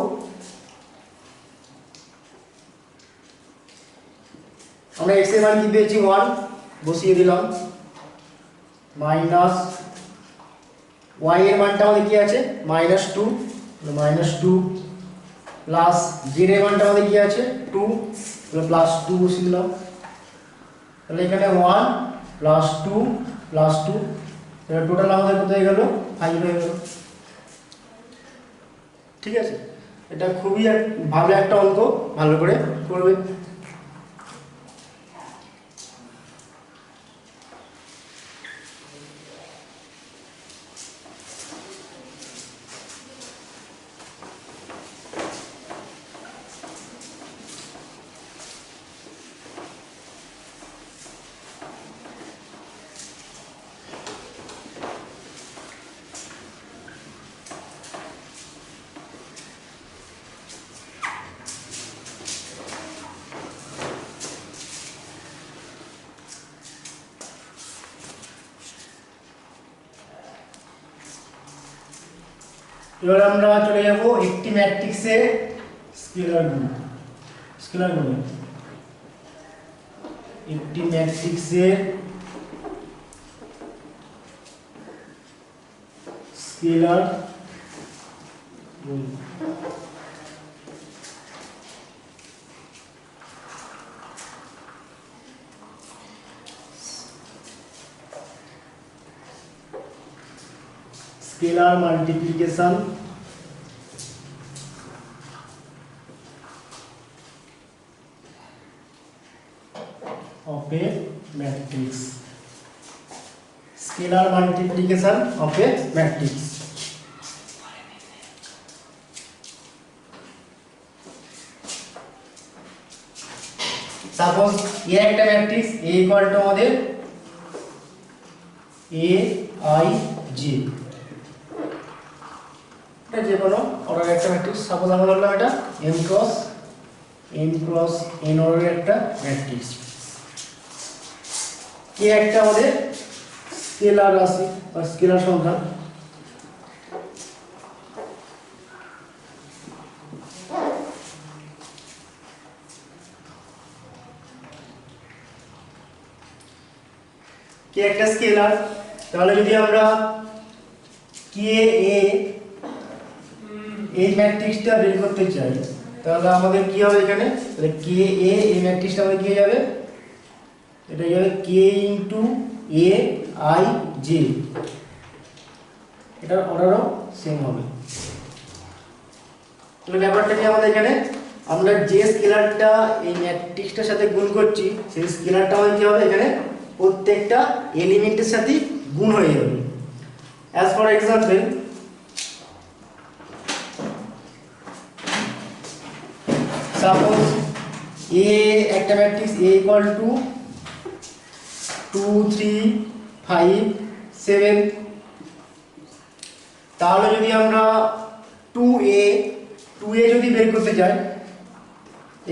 আমরা x এর মান কি পেয়েছি? 1 বসিয়ে দিলাম, মাইনাস y এর মানটা আমাদের কি আছে? -2, -2 প্লাস z এর মানটা আমাদের কি আছে? 2, তাহলে +2 বসিয়ে দিলাম। তাহলে এখানে 1 +2 +2, তাহলে টোটাল আমাদের কত হয়ে গেল? 5 হয়ে গেল। ঠিক আছে, এটা খুবই ভালো একটা অঙ্ক, ভালো করে করবে। এবার আমরা চলে যাব একটি ম্যাট্রিক্সের স্কেলার গুণ। স্কেলার গুণ একটি ম্যাট্রিক্সের স্কেলার গুণ। Scalar multiplication of a matrix. Scalar multiplication of a matrix. Suppose A একটা matrix A equal to আমাদের A I J, এটা যে কোনো অর্ডারের একটা ম্যাট্রিক্স। সাপোজ আমরা বললাম এটা m ক্রস n অর্ডারের একটা ম্যাট্রিক্স। কে একটা আমাদের স্কেলার রাশি বা স্কেলার সংখ্যা। কে একটা স্কেলার, তাহলে যদি আমরা কে এ এই ম্যাট্রিক্সটা বের করতে চাই তাহলে আমাদের কি হবে এখানে, তাহলে কে এ এই ম্যাট্রিক্সটা আমাদের কি যাবে, এটা যাবে কে ইনটু এ আই জে, এটার অর্ডারও সেম হবে। তাহলে ব্যাপারটা কি আমাদের এখানে, আমরা যে স্কেলারটা এই ম্যাট্রিক্সটার সাথে গুণ করছি সেই স্কেলারটা আমাদের কি হবে এখানে প্রত্যেকটা এলিমেন্টের সাথে গুণ হয়ে যাবে। অ্যাজ ফর এক্সাম্পল সাপোজ এ একটা ম্যাট্রিক্স A ইকুয়াল টু 2 3 5 7, তাহলে যদি আমরা 2a যদি বের করতে চাই,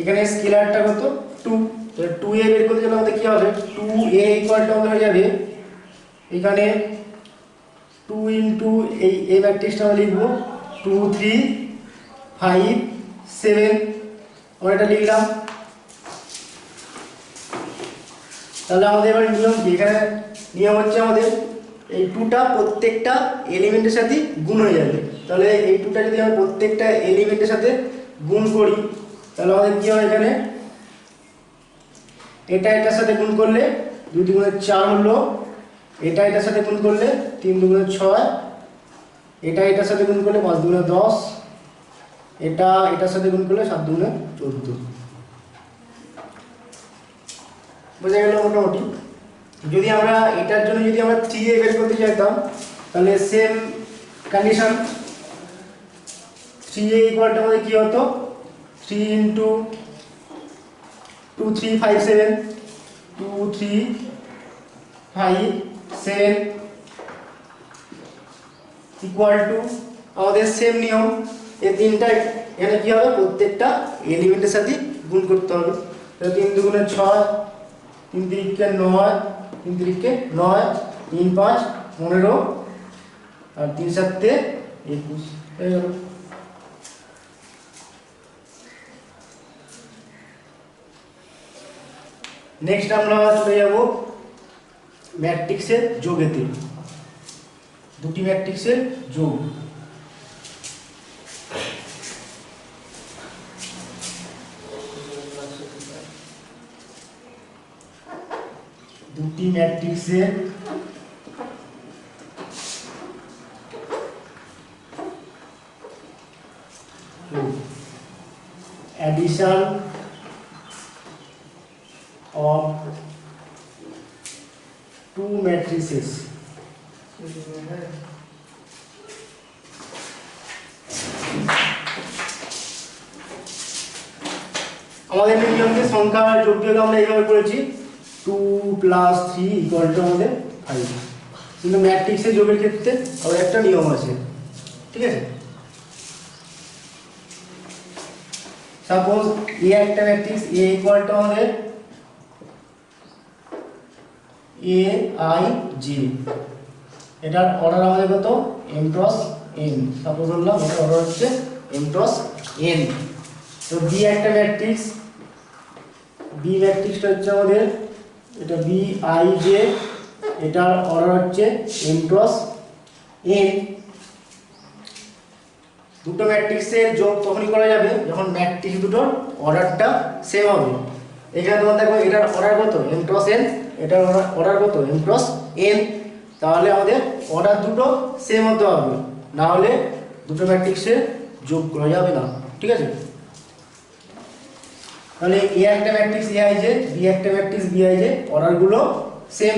এখানে স্কেলারটা কত 2, তো 2a বের করতে গেলে আমাদের কি হবে 2a ইকুয়াল টু আমাদের হয়ে যাবে এখানে 2 ইনটু এই ম্যাট্রিক্সটা আমরা লিখব 2 3 5 7, আমরা এটা লিখলাম। তাহলে আমাদের এবার নিয়ম কি, এখানে নিয়ম হচ্ছে আমাদের এই 2টা প্রত্যেকটা এলিমেন্টের সাথে গুণ হয়ে যাবে। তাহলে এই 2টা যদি আমরা প্রত্যেকটা এলিমেন্টের সাথে গুণ করি তাহলে আমাদের কি হবে এখানে, এটা এটার সাথে গুণ করলে 2 দুগুণে 4 হলো, এটা এটার সাথে গুণ করলে 3 দুগুণে 6, এটা এটার সাথে গুণ করলে 5 দুগুণে 10, এটা এটার সাথে গুণ করলে 7 দুগুণে 14। বোঝা গেল মোটামুটি। যদি আমরা এটার জন্য যদি আমরা 3a বের করতে চাইতাম তাহলে same condition, 3a equal to আমাদের কি হতো 3 ইনটু 2 3 5 7 2 3 5 7 ইকুয়াল টু আমাদের সেম নিয়ম, এই তিনটা এখানে কি হবে প্রত্যেকটা এলিমেন্টের সাথে গুণ করতে হবে। তাহলে 3 দুগুণে 6, 3 তিরিকে 9, 3 তিরিকে 9, 3 5 15 আর 3 7 21 হয়ে গেল। নেক্সট আমরা চলে যাব ম্যাট্রিক্সের যোগেতে, দুটি ম্যাট্রিক্সের যোগ। দুটি ম্যাট্রিক্সের addition of two matrices আমাদের নিয়মকে সংখ্যা যোগ বিয়োগ আমরা এইভাবে করেছি 2 + 3 ইকুয়াল টু আমাদের 5, কিন্তু ম্যাট্রিক্সের যোগের ক্ষেত্রে আবার একটা নিয়ম আছে, ঠিক আছে। সাপোজ এ একটা ম্যাট্রিক্স A ইকুয়াল টু আমাদের A I J, এটার অর্ডার আমাদের কত m × n, সাপোজ ধরলাম এটা অর্ডার হচ্ছে m ক্রস n। তো বি একটা ম্যাট্রিক্স, বি ম্যাট্রিক্সটা হচ্ছে আমাদের এটা বি আই জে, এটার অর্ডার হচ্ছে m ক্রস n। দুটো ম্যাট্রিক্সের যোগ তখনই করা যাবে যখন ম্যাট্রিক্স দুটোর অর্ডারটা সেম হবে। এখানে তোমার দেখো এটার অর্ডার কত m ক্রস n, এটার অর্ডার কত m ক্রস n, তাহলে আমাদের অর্ডার দুটো সেম হতে হবে, না হলে দুটো ম্যাট্রিক্সে যোগ করা যাবে না। ঠিক আছে, তাহলে এ একটা matrix A I J, B একটা ম্যাট্রিক্স বি আই জে, অর্ডারগুলো সেম।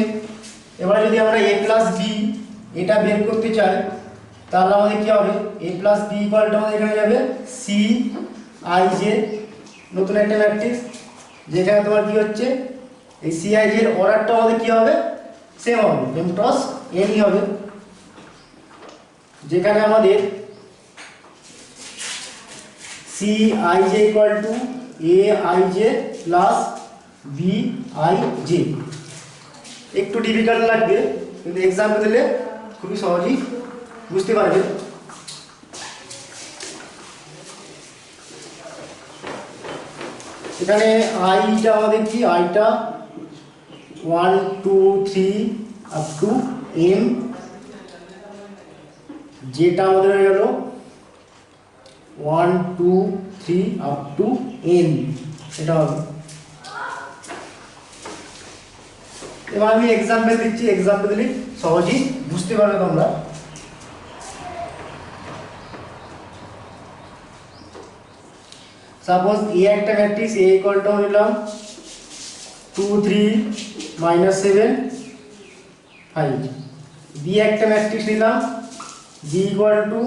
এবারে যদি আমরা a প্লাস বি এটা বের করতে চাই তাহলে আমাদের কি হবে, a প্লাস বি ইকুয়ালটা আমাদের এখানে যাবে সি আই জে, নতুন একটা ম্যাট্রিক্স যেখানে তোমার কি হচ্ছে এই সি আই জে এর অর্ডারটা আমাদের কি হবে, সেম হবে, m ক্রস n ই হবে, যেখানে আমাদের C I J equal to A I J plus B I J. একটু ডিফিকাল্ট লাগবে কিন্তু এক্সাম্পল দিলে খুবই সহজেই বুঝতে পারবে। এখানে আইটা আমাদের কি, আইটা 1 2 3 আপ টু m, যেটা আমাদের হয়ে গেল 1 2 3 আপ টু n, এটা হবে। এবার আমি এক্সাম্পল দিচ্ছি, এক্সাম্পল দিলে সহজেই বুঝতে পারবে তোমরা। সাপোজ এ একটা ম্যাট্রিক্স এ ইকুয়ালটা নিলাম 2 3 -7 5, বি একটা ম্যাট্রিক্স নিলাম বি ইকুয়াল টু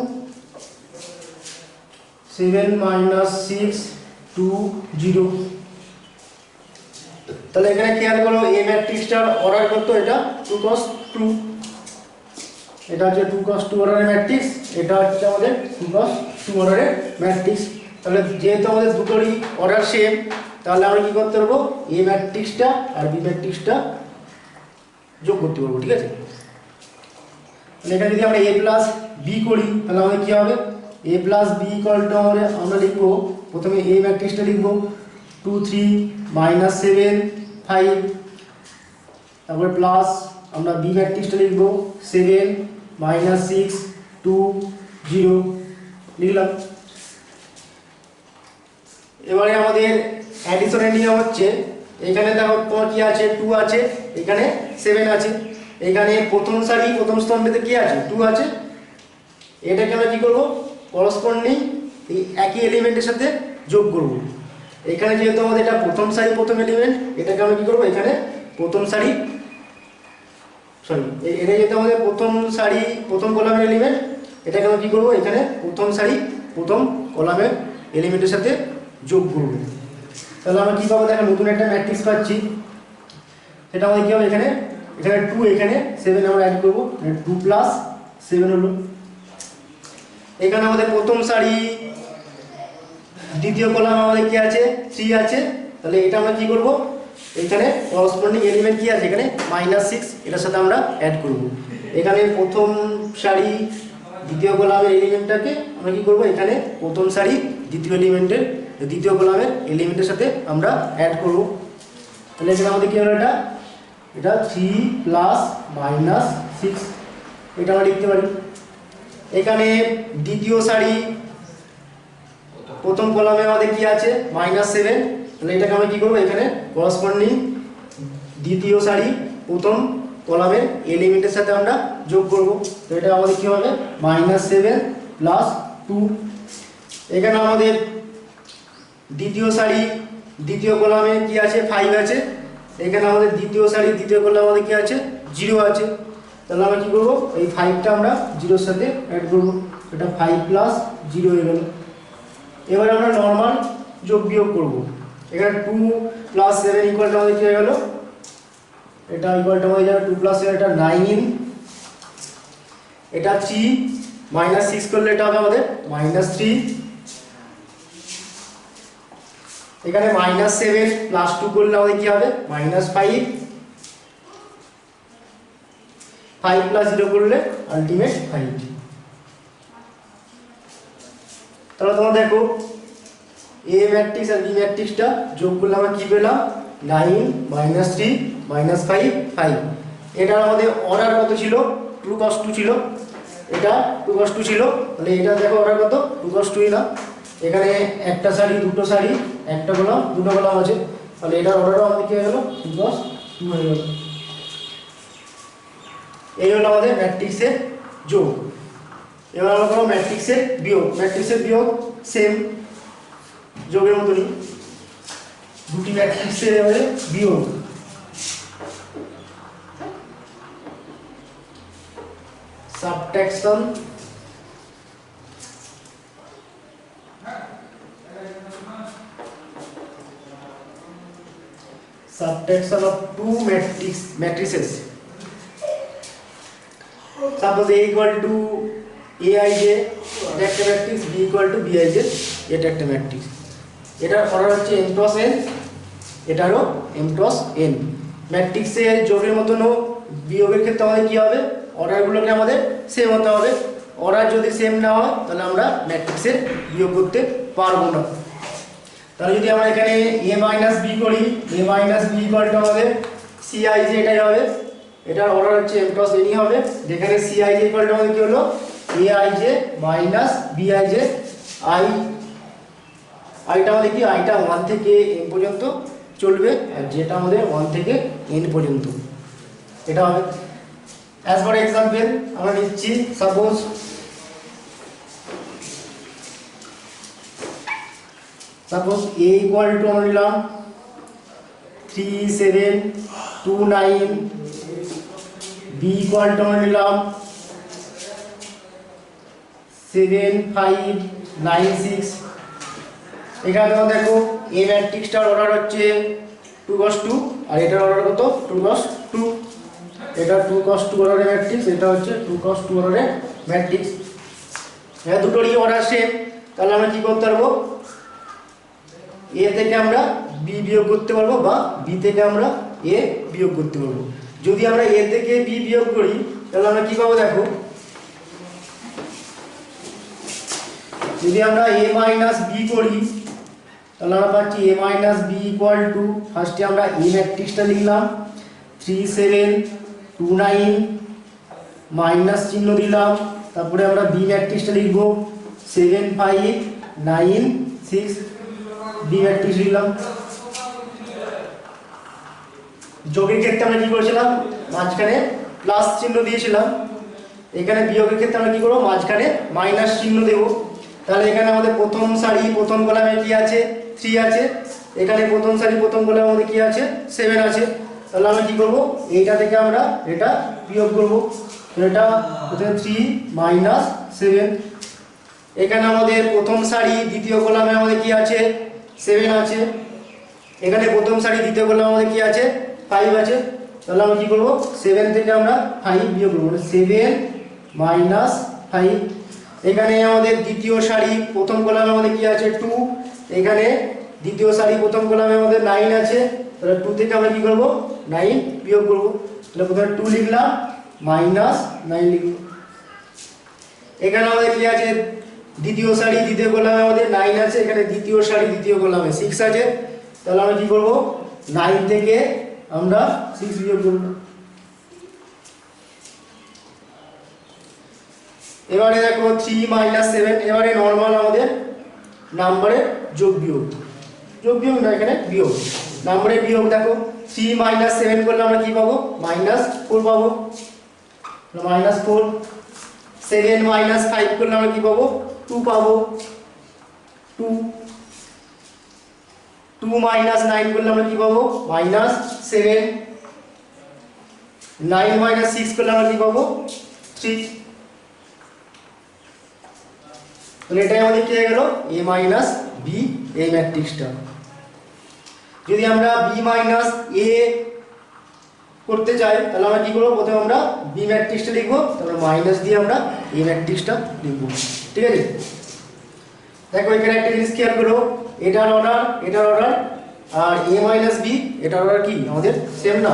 7 -6 2 0। তাহলে এখানে খেয়াল করো এ ম্যাট্রিক্সটার অর্ডার কত, এটা 2 cos 2, এটা হচ্ছে 2 cos 2 অর্ডারের ম্যাট্রিক্স, এটা হচ্ছে আমাদের 2 cos 2 অর্ডারের ম্যাট্রিক্স। তাহলে যেহেতু আমাদের দুটোরই অর্ডার সেম, তাহলে আমরা কি করতে পারবো, এ ম্যাট্রিক্সটা আর বি ম্যাট্রিক্সটা যোগ করতে পারবো। ঠিক আছে, তাহলে এখানে যদি আমরা এ প্লাস বি করি তাহলে আমাদের কি হবে, এ প্লাস বি ইকুয়ালটা আমরা লিখবো, প্রথমে এ ম্যাট্রিক্সটা লিখবো 2 3 -7 5, তারপরে প্লাস আমরা বি ম্যাট্রিক্সটা লিখবো 7 -6 2 0 লিখলাম। এবারে আমাদের অ্যাডিশনের নিয়ম হচ্ছে, এখানে দেখো তোমার কি আছে 2 আছে, এখানে 7 আছে, এখানে প্রথম সারি প্রথম স্তম্ভেতে কি আছে 2 আছে, এটাকে আমরা কি করব, করসপন্ডিং এই একই এলিমেন্টের সাথে যোগ করব। এখানে যেহেতু আমাদের এটা প্রথম সারি প্রথম এলিমেন্ট, এটাকে আমরা কি করব, এখানে প্রথম সারি এটা যেহেতু আমাদের প্রথম সারি প্রথম কলামের এলিমেন্ট, এটাকে আমরা কি করব, এখানে প্রথম সারি প্রথম কলামের এলিমেন্টের সাথে যোগ করব। তাহলে আমরা কি পাবো, দেখো নতুন একটা ম্যাট্রিক্স পাচ্ছি, সেটা আমাদের কি হবে, এখানে 2 এখানে 7 আমরা অ্যাড করব, 2 প্লাস 7 হলো। এখানে আমাদের প্রথম সারি দ্বিতীয় কলাম আমাদের কি আছে 3 আছে, তাহলে এটা আমরা কি করব, এখানে করসপন্ডিং এলিমেন্ট কি আছে, এখানে -6, এটার সাথে আমরা অ্যাড করব। এখানে প্রথম সারি দ্বিতীয় কলামের এলিমেন্টটাকে আমরা কি করব, এখানে প্রথম সারি দ্বিতীয় কলামের এলিমেন্টের সাথে আমরা অ্যাড করব। তাহলে এখানে আমাদের কি হলো, এটা 3 প্লাস -6, এটা আমরা লিখতে পারি। এখানে দ্বিতীয় সারি প্রথম কলামে আমাদের কি আছে -7, তাহলে এটাকে আমরা কি করব, এখানে করসপন্ডিং দ্বিতীয় সারি প্রথম কলামের এলিমেন্টের সাথে আমরা যোগ করব। তো এটা আমাদের কি হবে, -7 প্লাস 2। এখানে আমাদের দ্বিতীয় সারি দ্বিতীয় কলামে কি আছে 5 আছে, এখানে আমাদের দ্বিতীয় সারি দ্বিতীয় কলামে আমাদের কি আছে 0 আছে, তাহলে আমরা কি করব, এই 5টা আমরা 0 এর সাথে অ্যাড করব, এটা 5 প্লাস 0 হয়ে গেল। এবার আমরা নরমাল যোগ বিয়োগ করব। এখানে 2 প্লাস 7 ইকুয়ালটা আমাদের কি হয়ে গেল, এটা ইকুয়ালটা হয়ে যাবে 2 প্লাস 7 এটা 9, এটা 3 -6 করলে এটা হবে আমাদের -3, এখানে -7 প্লাস 2 করলে আমাদের কি হবে -5, 5 প্লাস 0 করলে আলটিমেট 5। তাহলে তোমরা দেখো এ ম্যাট্রিক্স আর বি ম্যাট্রিক্সটা যোগ করলে আমরা কি পেলাম 9 -3 -5 5। এটার আমাদের অর্ডার কত ছিল 2 cos 2 ছিল, এটা 2 cos 2 ছিল, তাহলে এটা দেখো অর্ডার কত 2 cos 2 না, এখানে একটা সারি দুটো সারি একটা কলাম দুটো কলাম আছে, তাহলে এটার অর্ডারও আমাদের কি হয়ে গেল 2 cos 2 হয়ে গেল। এই হলো আমাদের ম্যাট্রিক্সের যোগ। এবার আমরা করব ম্যাট্রিক্সের বিয়োগ। ম্যাট্রিক্সের বিয়োগ সেম যোগের মতনই, দুটি ম্যাট্রিক্সের এবারে বিয়োগ। Subtraction of two matrices. Suppose A equal to Aij, এটা একটা matrix, B equal to Bij, এটা একটা ম্যাট্রিক্স। এটার অর্ডার হচ্ছে m cross n, এটারও m cross n। ম্যাট্রিক্সের যোগের মতনও বিয়োগের ক্ষেত্রে আমাদের কি হবে, অর্ডারগুলোকে আমাদের সেম হতে হবে। অর্ডার যদি সেম না হয় তাহলে আমরা ম্যাট্রিক্সের বিয়োগ করতে পারবো না। তাহলে যদি আমরা এখানে a মাইনাস বি করি, a minus B equal to আমাদের Cij, এটাই হবে, এটার অর্ডার হচ্ছে m cross n হবে, যেখানে Cij ইকুয়াল টু আমাদের কি হলো aij মাইনাস bij, আইটা আমাদের কি, আইটা 1 থেকে n পর্যন্ত চলবে, আর যেটা আমাদের 1 থেকে n পর্যন্ত এটা হবে। অ্যাজ ফর এক্সাম্পল আমরা নিচ্ছি, সাপোজ a ইকুয়াল টু আমরা নিলাম 3 7 2 9, b ইকুয়াল টু আমরা নিলাম 7 5 9 6। এখানে তোমরা দেখো a ম্যাট্রিক্সটার অর্ডার হচ্ছে 2 cos 2 আর এটার অর্ডার কত 2 cos 2, এটা 2 cos 2 অর্ডারের ম্যাট্রিক্স, এটা হচ্ছে 2 cos 2 অর্ডারের ম্যাট্রিক্স। হ্যাঁ, দুটোরই অর্ডার সেম, তাহলে আমরা কি করতে পারবো, a থেকে আমরা b বিয়োগ করতে পারবো বা b থেকে আমরা a বিয়োগ করতে পারবো। যদি আমরা a থেকে b বিয়োগ করি তাহলে আমরা কি পাবো দেখো, যদি আমরা a মাইনাস b করি তাহলে আমরা পাচ্ছি a minus b equal to, ফার্স্টে আমরা a ম্যাট্রিক্সটা লিখলাম 3 7 2 9 মাইনাস চিহ্ন দিলাম, তারপরে আমরা b ম্যাট্রিক্সটা লিখব 7 5 9 6, b ম্যাট্রিক্স লিখলাম। যোগের ক্ষেত্রে আমরা কি করেছিলাম, মাঝখানে প্লাস চিহ্ন দিয়েছিলাম, এখানে বিয়োগের ক্ষেত্রে আমরা কি করব, মাঝখানে মাইনাস চিহ্ন দেব। তাহলে এখানে আমাদের প্রথম সারি প্রথম কলামে কি আছে 3 আছে, এখানে প্রথম সারি প্রথম কলামে আমাদের কি আছে 7 আছে, তাহলে আমরা কি করব, এইটা থেকে আমরা এটা বিয়োগ করব, এটা হচ্ছে 3 মাইনাস 7। এখানে আমাদের প্রথম সারি দ্বিতীয় কলামে আমাদের কি আছে 7 আছে, এখানে প্রথম সারি দ্বিতীয় কলামে আমাদের কি আছে 5 আছে, তাহলে আমরা কি করব 7 থেকে আমরা 5 বিয়োগ করব, 7 মাইনাস 5। এখানে আমাদের দ্বিতীয় সারি প্রথম কলামে আমাদের কি আছে 2, এখানে দ্বিতীয় সারি প্রথম কলামে আমাদের 9 আছে, তাহলে 2 থেকে আমরা কি করব 9 বিয়োগ করব, তাহলে প্রথমে 2 লিখলাম মাইনাস 9 লিখব। এখানে আমাদের কি আছে, দ্বিতীয় সারি দ্বিতীয় কলামে আমাদের 9 আছে, এখানে দ্বিতীয় সারি দ্বিতীয় কলামে 6 আছে, তাহলে আমরা কি করব 9 থেকে আমরা 6 বিয়োগ করব। এবারে দেখো 3 মাইনাস 7, এবারে নরমাল আমাদের নাম্বারের যোগ বিয়োগ, যোগ বিয়োগ না এখানে বিয়োগ, নাম্বারের বিয়োগ। দেখো 3 মাইনাস 7 করলে আমরা কি পাবো, -4 পাবো, -4। 7 মাইনাস 5 করলে আমরা কি পাবো 2 পাবো, 2। 2 মাইনাস 9 করলে আমরা কি পাবো -7। 9 মাইনাস 6 করলে আমরা কি পাবো 3। তাহলে এটাই আমাদের কি হয়ে গেল a মাইনাস b, এই ম্যাট্রিক্সটা। যদি আমরা b মাইনাস a করতে চাই তাহলে আমরা কি করব, প্রথমে আমরা b ম্যাট্রিক্সটা লিখব, তারপর মাইনাস দিয়ে আমরা a ম্যাট্রিক্সটা লিখব, ঠিক আছে। দেখো এখানে একটা জিনিস খেয়াল করো, এটার অর্ডার আর a মাইনাস b এটার অর্ডার কি আমাদের সেম না,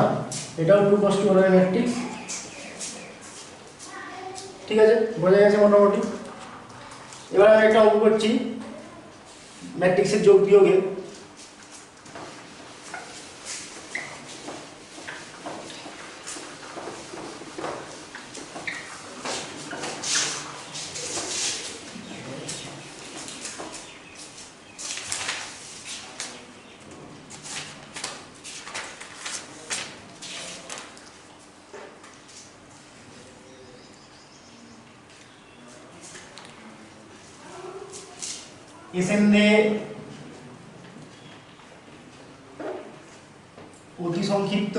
এটাও 2 cos 2 অর্ডারের ম্যাট্রিক্স, ঠিক আছে, বোঝা গেছে মোটামুটি। এবার আমি একটা অঙ্ক করছি, ম্যাট্রিক্সের যোগ বিয়োগে। এসেন্দে অতি সংক্ষিপ্ত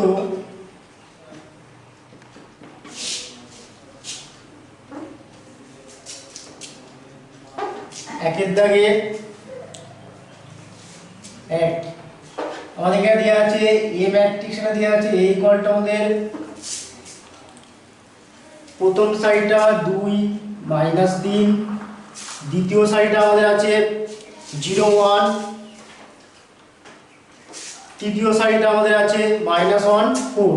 একের দাগে এক। আমাদের এখানে দেওয়া আছে এ ম্যাট্রিক্সটা দেওয়া আছে এ ইকুয়ালটা আমাদের প্রথম সারিটা 2 -3, দ্বিতীয় সারিটা আমাদের আছে 0 1, তৃতীয় সারিটা আমাদের আছে -1 4।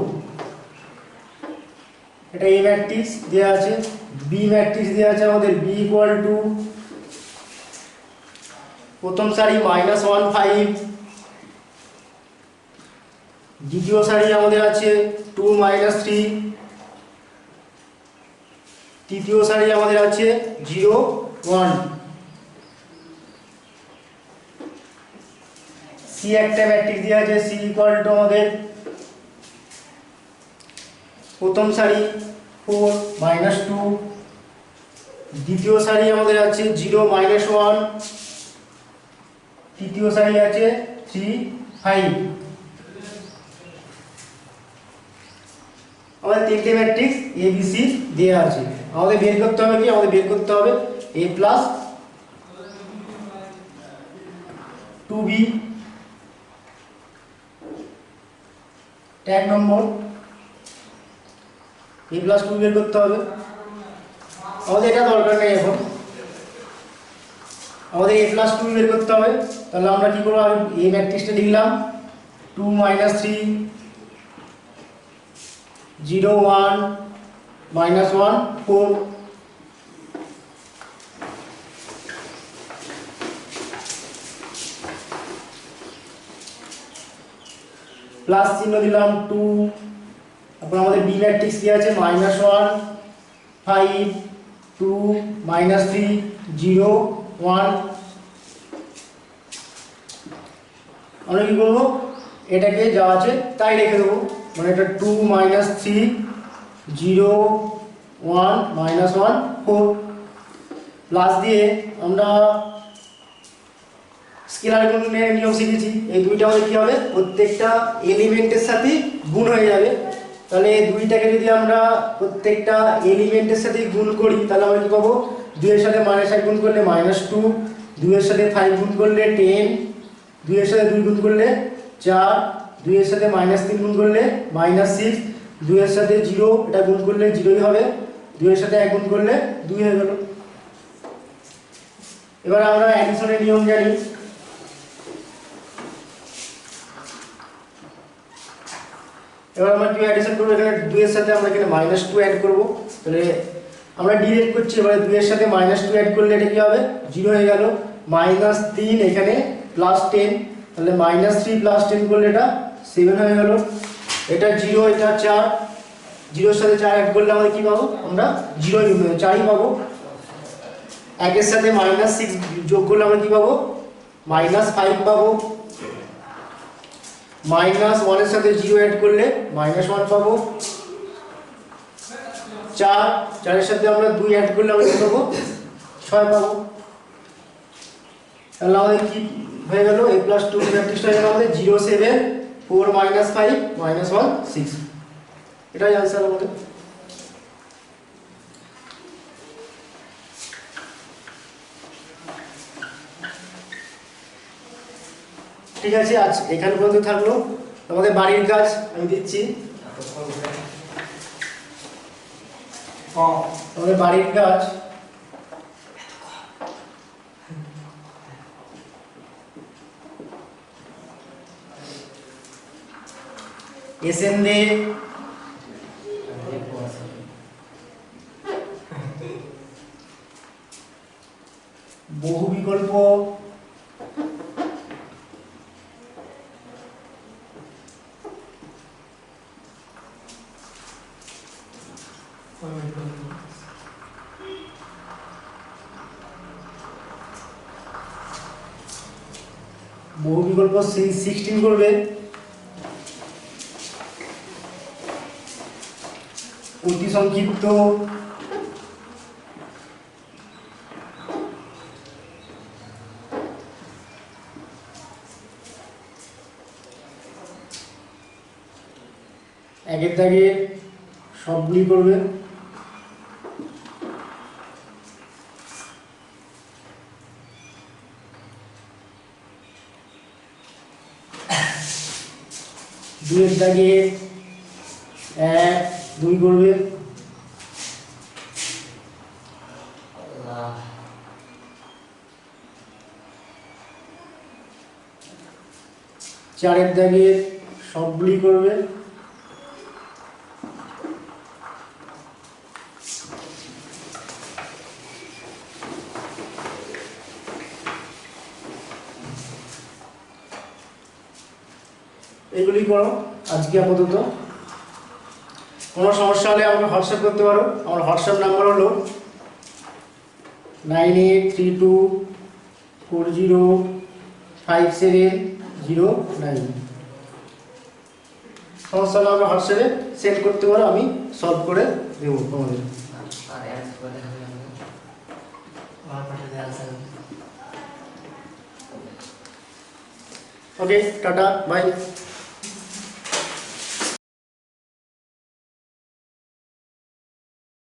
এটা এ ম্যাট্রিক্স দেওয়া আছে। বি ম্যাট্রিক্স দেওয়া আছে আমাদের বি ইকুয়াল টু প্রথম সারি -1 5, দ্বিতীয় সারি আমাদের আছে 2 -3, তৃতীয় সারি আমাদের আছে 0 1। সি একটা ম্যাট্রিক্স দেওয়া আছে সি ইকুয়াল টু আমাদের প্রথম সারি 4 -2, দ্বিতীয় সারি আমাদের আছে 0 -1, তৃতীয় সারি আছে 3 5। আমাদের তিনটে ম্যাট্রিক্স এ বি সি দেওয়া আছে। আমাদের বের করতে হবে কি, আমাদের বের করতে হবে a plus 2b, tag number a plus 2 বের করতে হবে। আমাদের এটা দরকার নেই এখন, আমাদের a প্লাস 2 বের করতে হবে। তাহলে আমরা কি করব, এই ম্যাট্রিক্সটা লিখলাম 2 -3 0 1 -1 4। প্লাস চিহ্ন দিলাম 2। তারপর আমাদের বি ম্যাট্রিক্স কি আছে -1 5 2 -3 0 1। আমরা কি করবো, এটাকে যা আছে তাই রেখে দেবো, মানে এটা 2 -3 0 1 -1 4 প্লাস দিয়ে আমরা স্কেলার গুণনের নিয়ম শিখেছি। এই দুইটা আমাদের কি হবে, প্রত্যেকটা এলিমেন্টের সাথে গুণ হয়ে যাবে। তাহলে এই দুইটাকে যদি আমরা প্রত্যেকটা এলিমেন্টের সাথে গুণ করি তাহলে আমরা কি পাবো, 2 এর সাথে -1 গুণ করলে -2, 2 এর সাথে 5 গুণ করলে 10, 2 এর সাথে 2 গুণ করলে 4, 2 এর সাথে -3 গুণ করলে -6, 2 এর সাথে 0 এটা গুণ করলে 0ই হবে, 2 এর সাথে 1 গুণ করলে 2 হয়ে গেল। এবার আমরা অ্যাডিশনের নিয়ম জানি। এবার আমরা কি অ্যাডিশন করব, এখানে 2 এর সাথে আমরা এখানে -2 অ্যাড করব। তাহলে আমরা ডিরেক্ট করছি, এবারে 2 এর সাথে -2 অ্যাড করলে এটা কি হবে, 0 হয়ে গেল। -3 এখানে +10, তাহলে -3 + 10 করলে এটা 7 হয়ে গেল। এটা 0 এটা 4, 0 এর সাথে 4 অ্যাড করলে আমরা কি পাবো, আমরা 4ই পাবো। 1 এর সাথে -6 যোগ করলে আমরা কি পাবো, -5 পাবো। -1 এর সাথে 0 অ্যাড করলে -1 পাবো। 4 এর সাথে আমরা 2 অ্যাড করলে আমরা কি পাবো, 6 পাবো। তাহলে আমাদের কি হয়ে গেল, a + 2 ম্যাট্রিক্সটা হয়ে গেল আমাদের 0 7 4 -5 -1 6। এটাই आंसर আমাদের। ঠিক আছে, আজ এখানে পর্যন্ত থাকলো। আমাদের বাড়ির কাজ আমি দিচ্ছি। আমাদের বাড়ির কাজ এসেন্দে বহু বিকল্প বহু বিকল্প 16 করবে, অতি সংক্ষিপ্ত একের দাগে সবগুলি করবে, দুইয়ের দাগে 1 2 করবে, চারের দাগে সবগুলি করবে, এগুলি করো আজকে আপাতত। কোনো সমস্যা হলে আমাকে হোয়াটসঅ্যাপ করতে পারো। আমার হোয়াটসঅ্যাপ নাম্বার হলো 9832405709। সমস্যা হলে আমাকে হোয়াটসঅ্যাপে সেন্ড করতে পারো, আমি সলভ করে দেবো তোমাদের। ওকে, টাটা, বাই।